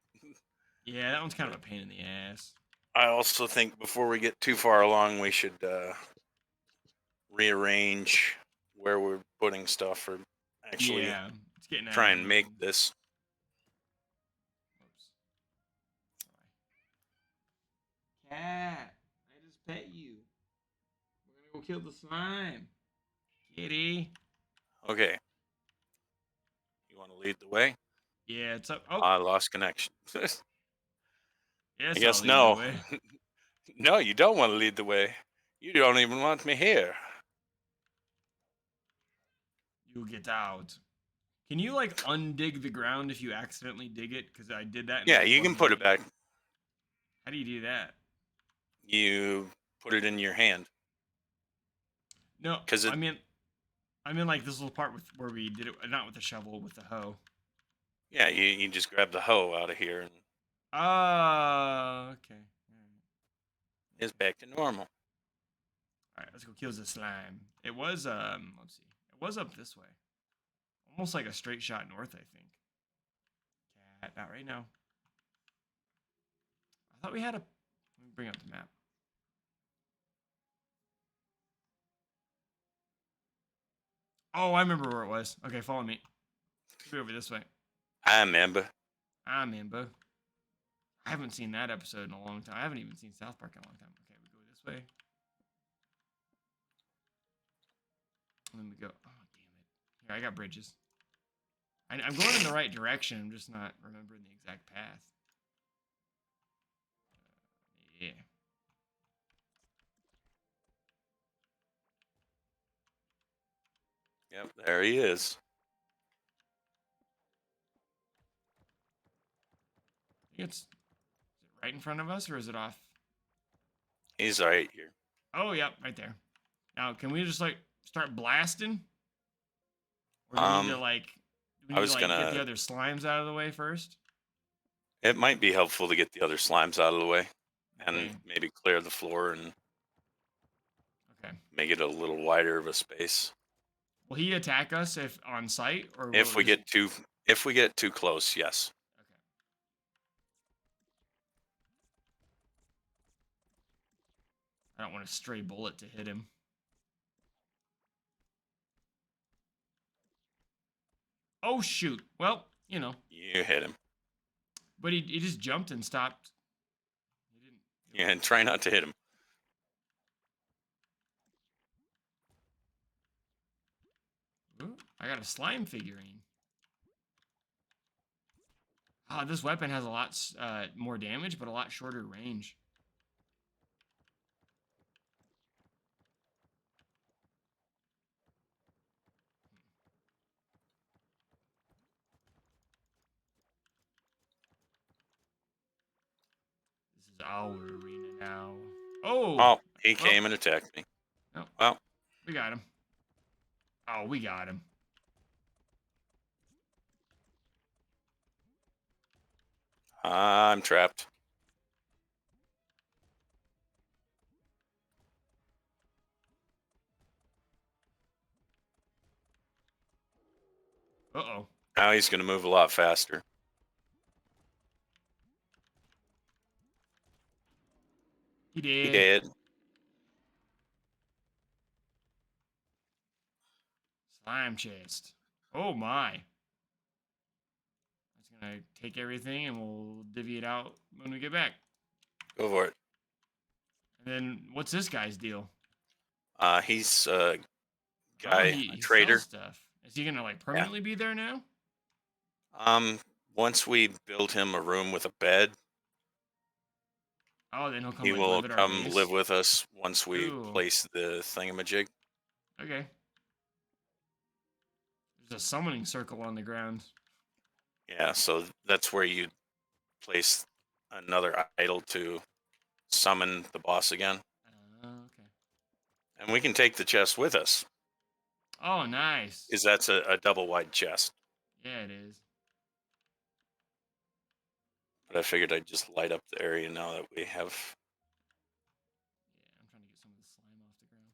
Yeah, that one's kind of a pain in the ass. I also think before we get too far along, we should rearrange where we're putting stuff or actually it's getting try and make this. Oops. Cat, I just pet you. We're gonna go kill the slime. Kitty. Okay. You want to lead the way? Yeah, it's up. Oh, I lost connection. yes, I guess no. No, you don't want to lead the way. You don't even want me here. You get out. Can you like undig the ground if you accidentally dig it? Because I did that. Yeah, you can put it back. How do you do that? You put it in your hand. No, because I mean like this little part where we did it, not with the shovel, with the hoe. Yeah, you just grab the hoe out of here and. Okay. It's back to normal. All right, let's go kill the slime. It was let's see, it was up this way, almost like a straight shot north, I think. Cat, not right now. I thought we had a. Let me bring up the map. Oh, I remember where it was. Okay, follow me. Be over this way. I remember. I'm in, bro. I haven't seen that episode in a long time. I haven't even seen South Park in a long time. Okay, we go this way. And then we go. Oh, damn it. Here, I got bridges. I'm going in the right direction. I'm just not remembering the exact path. Yeah. Yep, there he is. Is it right in front of us, or is it off? He's right here. Oh, yep, right there. Now, can we just like start blasting, or do we need to like get the other slimes out of the way first? It might be helpful to get the other slimes out of the way, and Okay. maybe clear the floor and Okay. make it a little wider of a space. Will he attack us if on sight, or will If we just... get too close, yes. Okay. I don't want a stray bullet to hit him. Oh shoot! Well, you know. You hit him. But he just jumped and stopped. He didn't. Yeah, and try not to hit him. Ooh, I got a slime figurine. Ah, this weapon has a lot more damage, but a lot shorter range. This is our arena now. Oh! Oh, he came and attacked me. Oh, Well, we got him. Oh, we got him. I'm trapped. Uh-oh. Now he's going to move a lot faster. He did. He did. Slime chest. Oh my. That's gonna take everything and we'll divvy it out when we get back. Go for it. And then what's this guy's deal? He's a Oh, guy, he a trader. sells stuff. Is he gonna like permanently be there now? Once we build him a room with a bed, Oh, then he'll come he like will live at our come base. live with us once we Ooh. place the thingamajig. Okay. There's a summoning circle on the ground. Yeah, so that's where you place another idol to summon the boss again. Okay. And we can take the chest with us, Oh, nice. because that's a double wide chest. Yeah, it is. But I figured I'd just light up the area now that we have. Yeah, I'm trying to get some of the slime off the ground.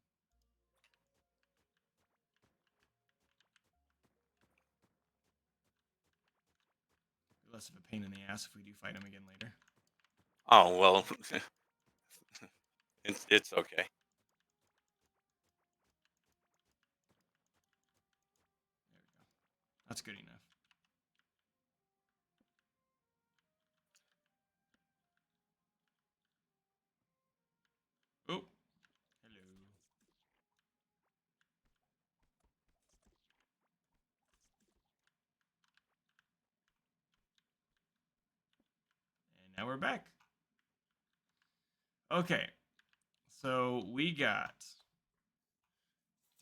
Less of a pain in the ass if we do fight him again later. Oh, well, it's okay. There we go. That's good enough. Oh, hello. And now we're back. Okay, so we got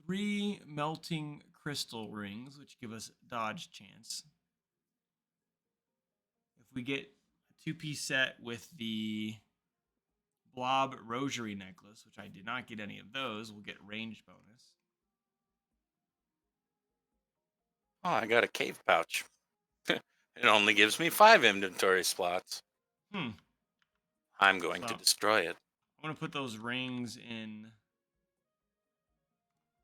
3 melting crystal rings, which give us dodge chance. If we get a 2-piece set with the blob rosary necklace, which I did not get any of those, we'll get range bonus. Oh, I got a cave pouch. It only gives me 5 inventory slots. I'm going to destroy it. I'm going to put those rings in...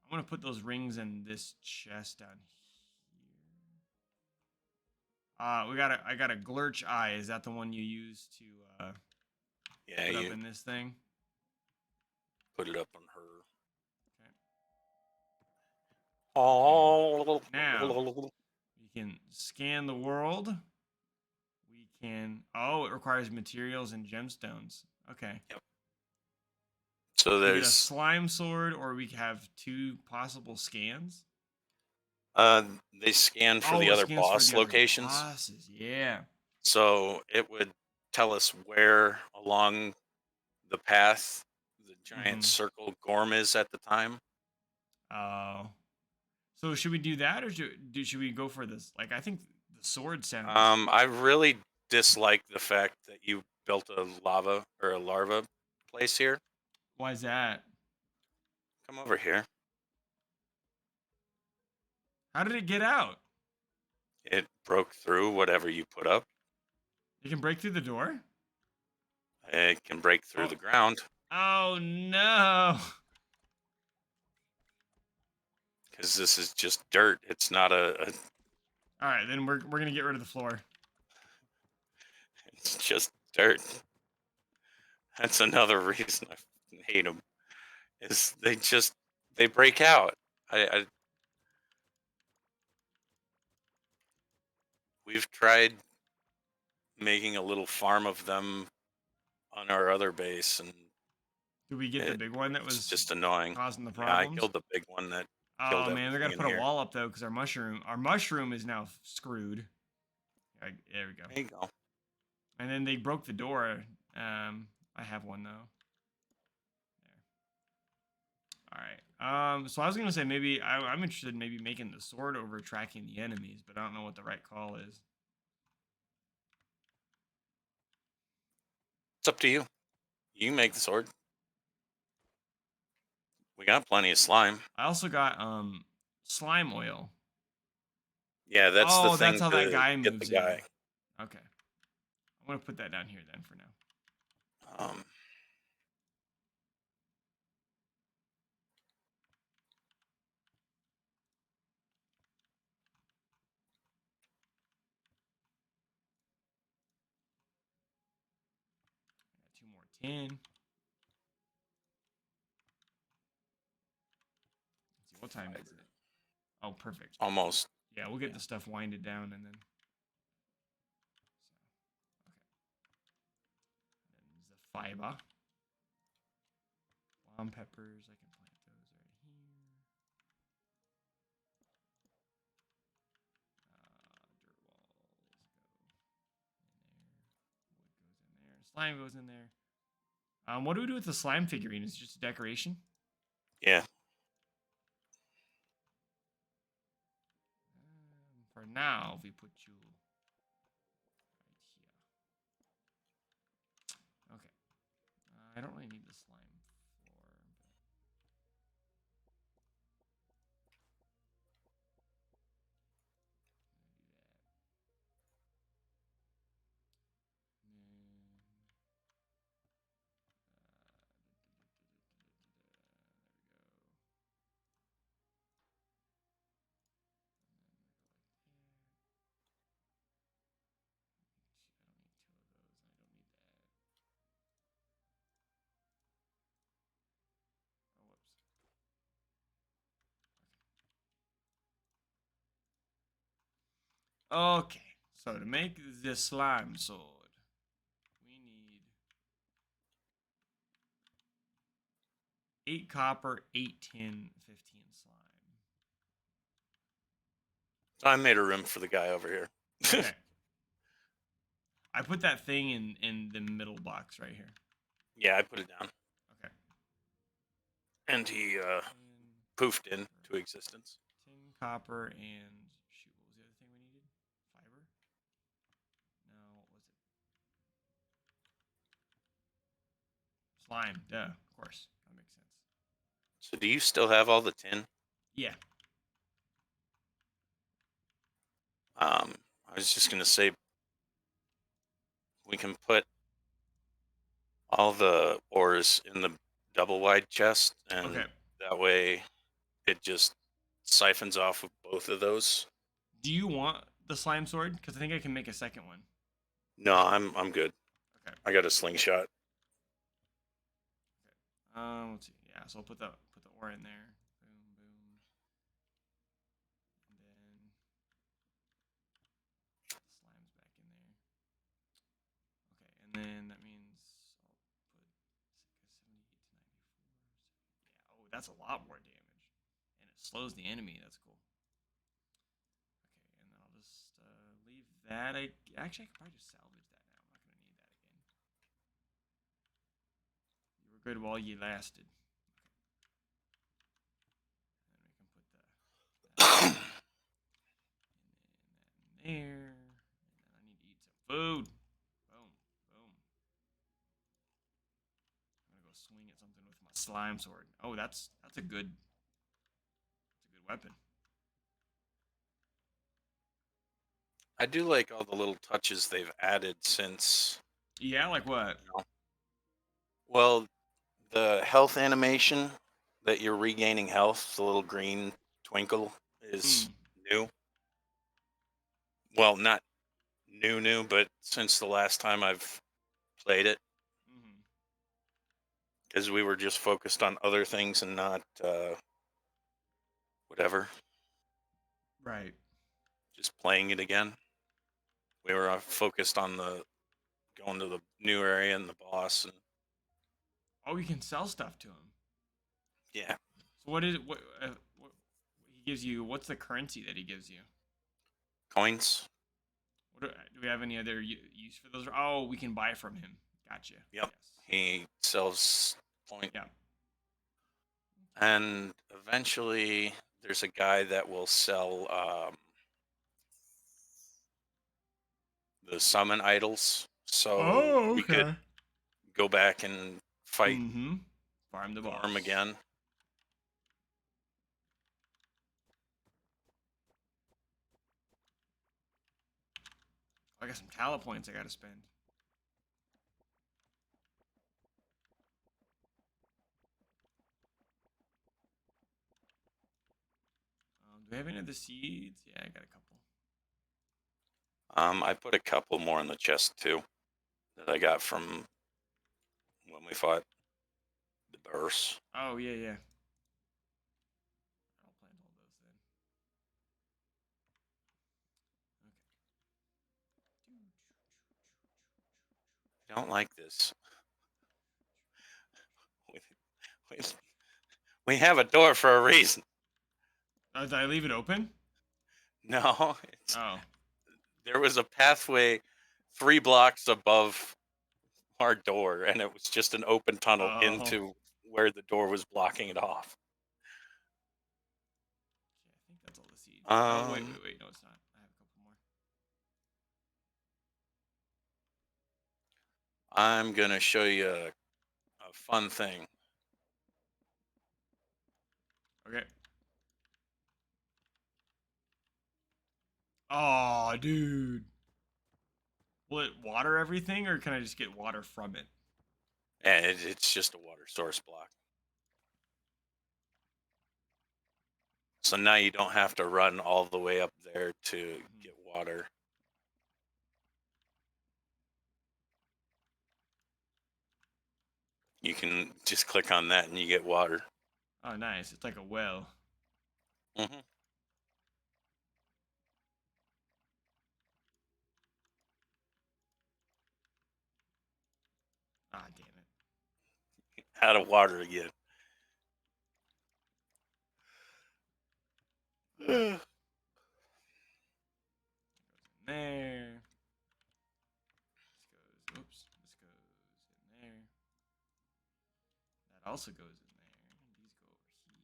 I'm going to put those rings in this chest down here. I got a glurch eye. Is that the one you use to... Yeah, put up you in this thing. put it up on her. Okay. Oh, Now we can scan the world. We can. Oh, it requires materials and gemstones. Okay. yep. So We get a there's slime sword, or we have two possible scans. uh they scan for the Oh, it other scans for boss the other locations. bosses. Yeah. So it would tell us where along the path the giant Mm-hmm. circle Gorm is at the time. Oh. So should we do that, or should we go for this? Like, I think the sword sounds. I really dislike the fact that you built a lava or a larva place here. Why is that? Come over here. How did it get out? It broke through whatever you put up. You can break through the door. It can break through Oh. the ground Oh no. because this is just dirt. It's not a. All right, then we're gonna get rid of the floor. It's just dirt. That's another reason I fucking hate them. Is they break out. I we've tried making a little farm of them on our other base, and Did we get the big one that it's was just annoying. causing the Yeah, I problems? killed the big one that killed Oh man, they're everything gonna in put a here. wall up though, because our mushroom is now screwed. There we go. There you go. And then they broke the door. I have one though. There. All right. So I was gonna say maybe I'm interested in maybe making the sword over tracking the enemies, but I don't know what the right call is. It's up to you. You can make the sword. We got plenty of slime. I also got slime oil. Yeah, that's the Oh, that's thing how that to guy get the moves in. guy. Okay. I'm gonna put that down here then for now. Um, I got two more tin. Let's see, what time is it? Oh, perfect. almost. Yeah, we'll get Yeah. the stuff winded down and then. So, okay. And then the fiber. Bomb peppers. I can plant those right here. Dirt walls go in there. Wood goes in there. Slime goes in there. What do we do with the slime figurine? Is it just a decoration? Yeah. For now, we put you right here. Okay. I don't really need the slime floor, but I'll do that. And then, there we go. Okay, so to make the slime sword, we need 8 copper, 8 tin, 15 slime. I made a room for the guy over here. Okay. I put that thing in the middle box right here. Yeah, I put it down. Okay. And he Tin, poofed into existence. tin, copper, and shoot, what was the other thing we needed? Fiber? No, what was it? Slime, duh, of course. That makes sense. So do you still have all the tin? Yeah. I was just gonna say we can put all the ores in the double wide chest, and Okay. that way it just siphons off of both of those. Do you want the slime sword? Because I think I can make a second one. No, I'm good. Okay. I got a slingshot. Let's see. Yeah, so I'll put the ore in there. Boom, boom, and then the slime's back in there. Okay, and then that means I'll put 78 to 94. Yeah. Oh, that's a lot more damage, and it slows the enemy. That's cool. Okay, and then I'll just leave that. Actually, I could probably just salvage that now. I'm not gonna need that again. You were good while you lasted. And then we can put that in there. And then I need to eat some food. Boom, boom. I'm gonna go swing at something with my slime sword. Oh, that's a good weapon. I do like all the little touches they've added since, Yeah, like what? you know, well, the health animation that you're regaining health, the little green twinkle is Hmm. new. Well, not new, but since the last time I've played it, Mm-hmm. because we were just focused on other things and not whatever, Right. just playing it again. We were focused on the going to the new area and the boss, and Oh, you can sell stuff to him. yeah, So what is what he gives you? What's the currency that he gives you? coins. What do we have any other use for those? Oh, we can buy from him. Gotcha. Yep, Yes. he sells point, Yeah. and eventually there's a guy that will sell the summon idols, so Oh, we could okay. go back and fight Mm-hmm. Farm the Gorm boss. again. I got some talent points I gotta spend. Do we have any of the seeds? Yeah, I got a couple. I put a couple more in the chest too that I got from when we fought the Burst. Oh yeah, yeah. I'll plant all those then. I don't like this. We, we, we have a door for a reason. Did I leave it open? No, Oh. there was a pathway 3 blocks above our door, and it was just an open tunnel Oh. into where the door was blocking it off. Okay, I think that's all the seeds. Oh wait, Um, wait, wait. No, it's not. I have a couple more. I'm gonna show you a fun thing. Okay. Oh, dude. Will it water everything, or can I just get water from it? And it's just a water source block. So now you don't have to run all the way up there to Mhm. get water. You can just click on that and you get water. Oh, nice. It's like a well. Hmm. Ah, damn it. Out of water again. Goes in there. This goes. Oops. This goes in there. That also goes in there. And these go over here.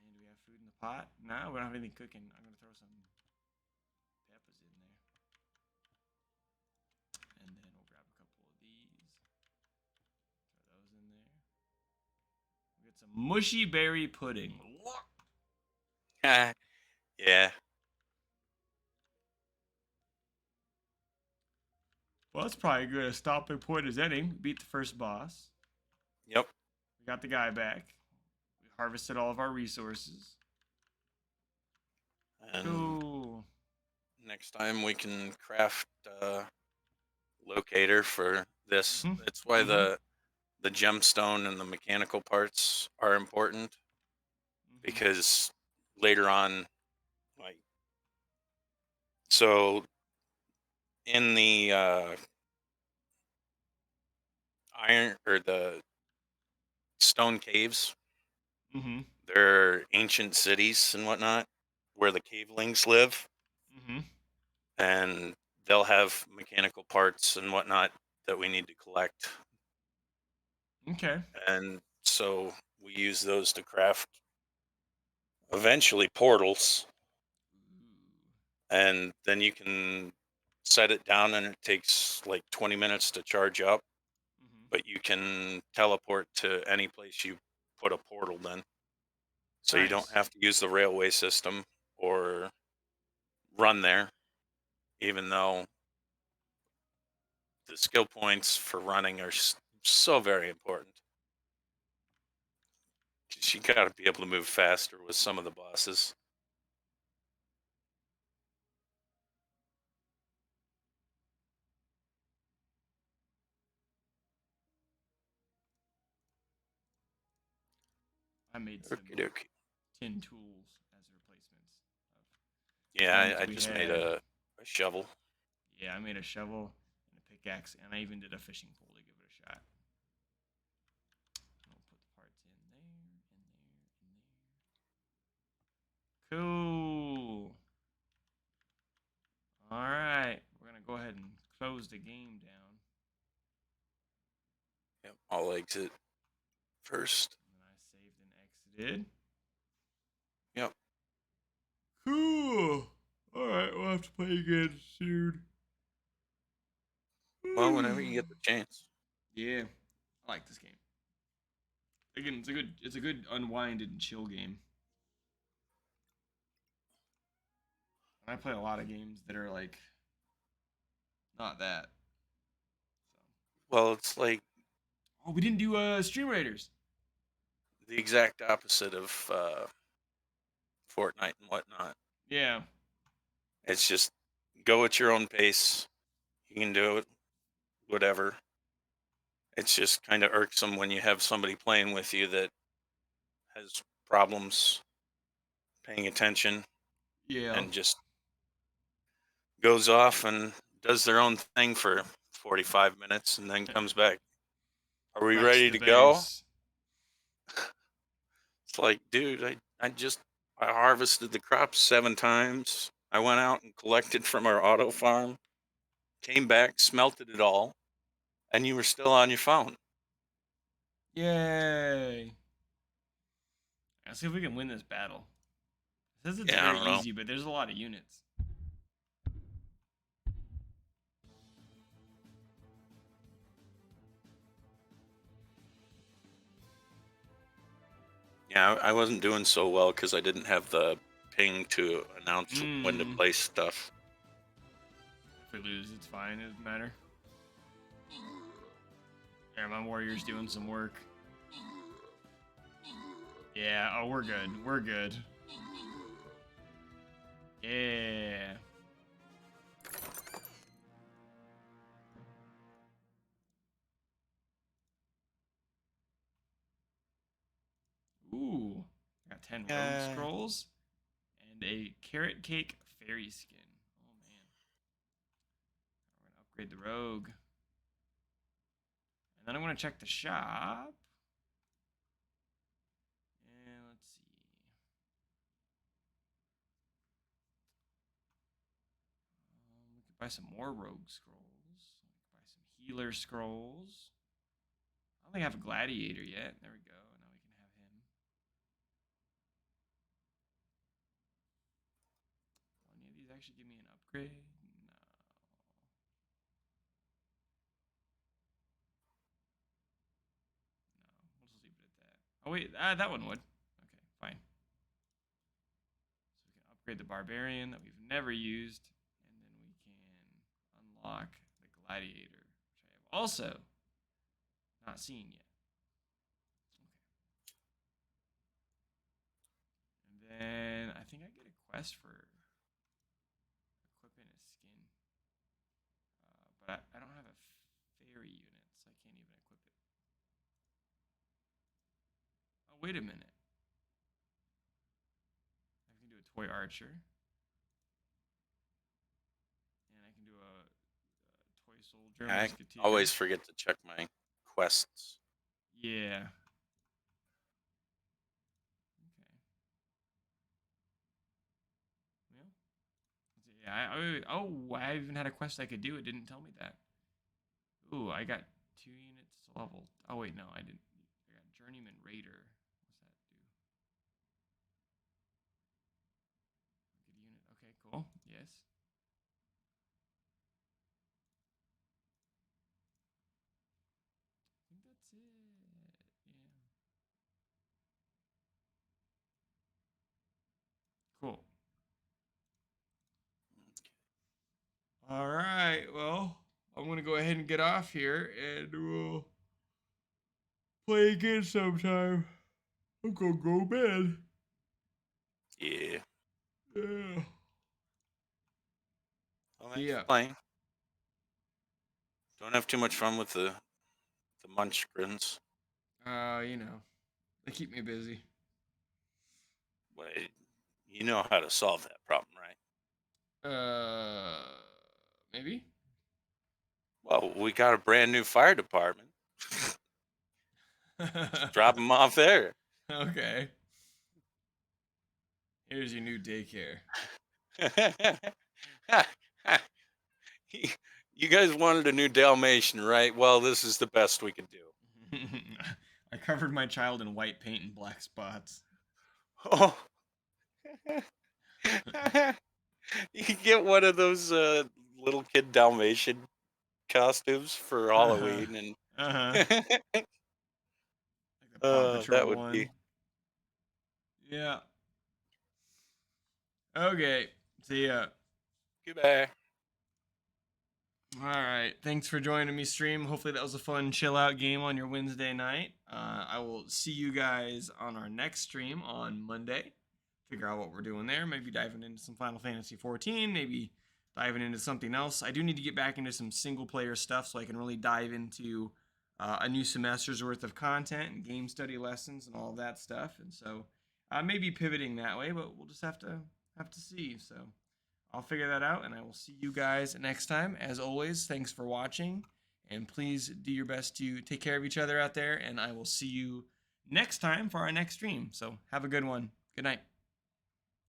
And do we have food in the pot? No, we don't have anything cooking. I'm gonna throw some peppers in there. And then we'll grab a couple of these. Throw those in there. We get some mushy berry pudding. Yeah. Well, that's probably good a stopping point as any. We beat the first boss. Yep. We got the guy back. We harvested all of our resources. And Cool. next time we can craft a locator for this. Mm-hmm. That's why Mm-hmm. the gemstone and the mechanical parts are important Mm-hmm. because later on, like, so in the iron or the stone caves, Mm-hmm. they're ancient cities and whatnot where the cavelings live, Mm-hmm. and they'll have mechanical parts and whatnot that we need to collect. Okay. And so we use those to craft eventually portals, and then you can set it down and it takes like 20 minutes to charge up, Mm-hmm. but you can teleport to any place you put a portal then. So you don't Nice. have to use the railway system or run there, even though the skill points for running are so very important. 'Cause you got to be able to move faster with some of the bosses. I made Okie some dokie. tin tools as replacements of Yeah, things I we just made had. a shovel. Yeah, I made a shovel and a pickaxe, and I even did a fishing pole to give it a shot. We'll put the parts in there, in there, in there. Cool. All right, we're gonna go ahead and close the game down. Yep, I'll exit first. And then I saved and exited. Yep. Cool. All right, we'll have to play again soon. Well, whenever you get the chance. Yeah, I like this game. Again, it's a good unwind and chill game. And I play a lot of games that are like not that. So. Well, it's like Oh, we didn't do Stream Raiders. the exact opposite of Fortnite and whatnot. Yeah. It's just go at your own pace. You can do it, whatever. It's just kind of irksome when you have somebody playing with you that has problems paying attention Yeah. and just goes off and does their own thing for 45 minutes and then comes back. Are we Wrecks ready the to go? base. It's like, dude, I harvested the crops 7 times. I went out and collected from our auto farm, came back, smelted it all, and you were still on your phone. Yay. Let's see if we can win this battle. It says it's Yeah, I very don't know. easy, but there's a lot of units. Yeah, I wasn't doing so well because I didn't have the ping to announce when to Mm. play stuff. If we lose, it's fine. It doesn't matter. There, my warrior's doing some work. Yeah. Oh, we're good. We're good. Yeah. Ooh. I got 10 rogue Yeah. scrolls and a carrot cake fairy skin. Oh, man. We're going to upgrade the rogue. And then I'm going to check the shop. And let's see. We could buy some more rogue scrolls. We could buy some healer scrolls. I don't think I have a gladiator yet. There we go. Now we can have him. Will any of these actually give me an upgrade? No. No. We'll just leave it at that. Oh, wait. That one would. Okay, fine. So we can upgrade the barbarian that we've never used. And then we can unlock the gladiator, which I have also not seen yet. Okay. And then I think I get a quest for equipping a skin. But I don't have a fairy unit, so I can't even equip it. wait a minute. I can do a toy archer. And I can do a toy soldier, I musketeer. always forget to check my quests. Yeah. Okay. Well, let's see. Yeah. I even had a quest I could do. It didn't tell me that. Ooh, I got 2 units leveled. Oh wait, no, I didn't. I got journeyman raider. What's that do? Good unit. Okay, cool. Yes. I think that's it. Yeah. Cool. All right. Well, I'm gonna go ahead and get off here, and we'll play again sometime. I'm gonna go to bed. Yeah. Yeah. Well, See thanks for ya. playing. Don't have too much fun with the munchkins. They keep me busy. But you know how to solve that problem, right? Uh, Maybe. Well, we got a brand new fire department. Just drop them off there. Okay. Here's your new daycare. You guys wanted a new Dalmatian, right? Well, this is the best we could do. I covered my child in white paint and black spots. Oh. You can get one of those little kid Dalmatian costumes for Uh-huh. Halloween, and Uh-huh. Like the Paw that Patrol would be one. Yeah. Okay. See ya. goodbye. All right. Thanks for joining me, stream. Hopefully that was a fun chill out game on your Wednesday night. I will see you guys on our next stream on Monday. Figure out what we're doing there. Maybe diving into some Final Fantasy 14. Maybe diving into something else. I do need to get back into some single player stuff so I can really dive into a new semester's worth of content and game study lessons and all of that stuff. And so maybe pivoting that way, but we'll just have to see. So I'll figure that out, and I will see you guys next time. As always, thanks for watching, and please do your best to take care of each other out there. And I will see you next time for our next stream. So have a good one. Good night.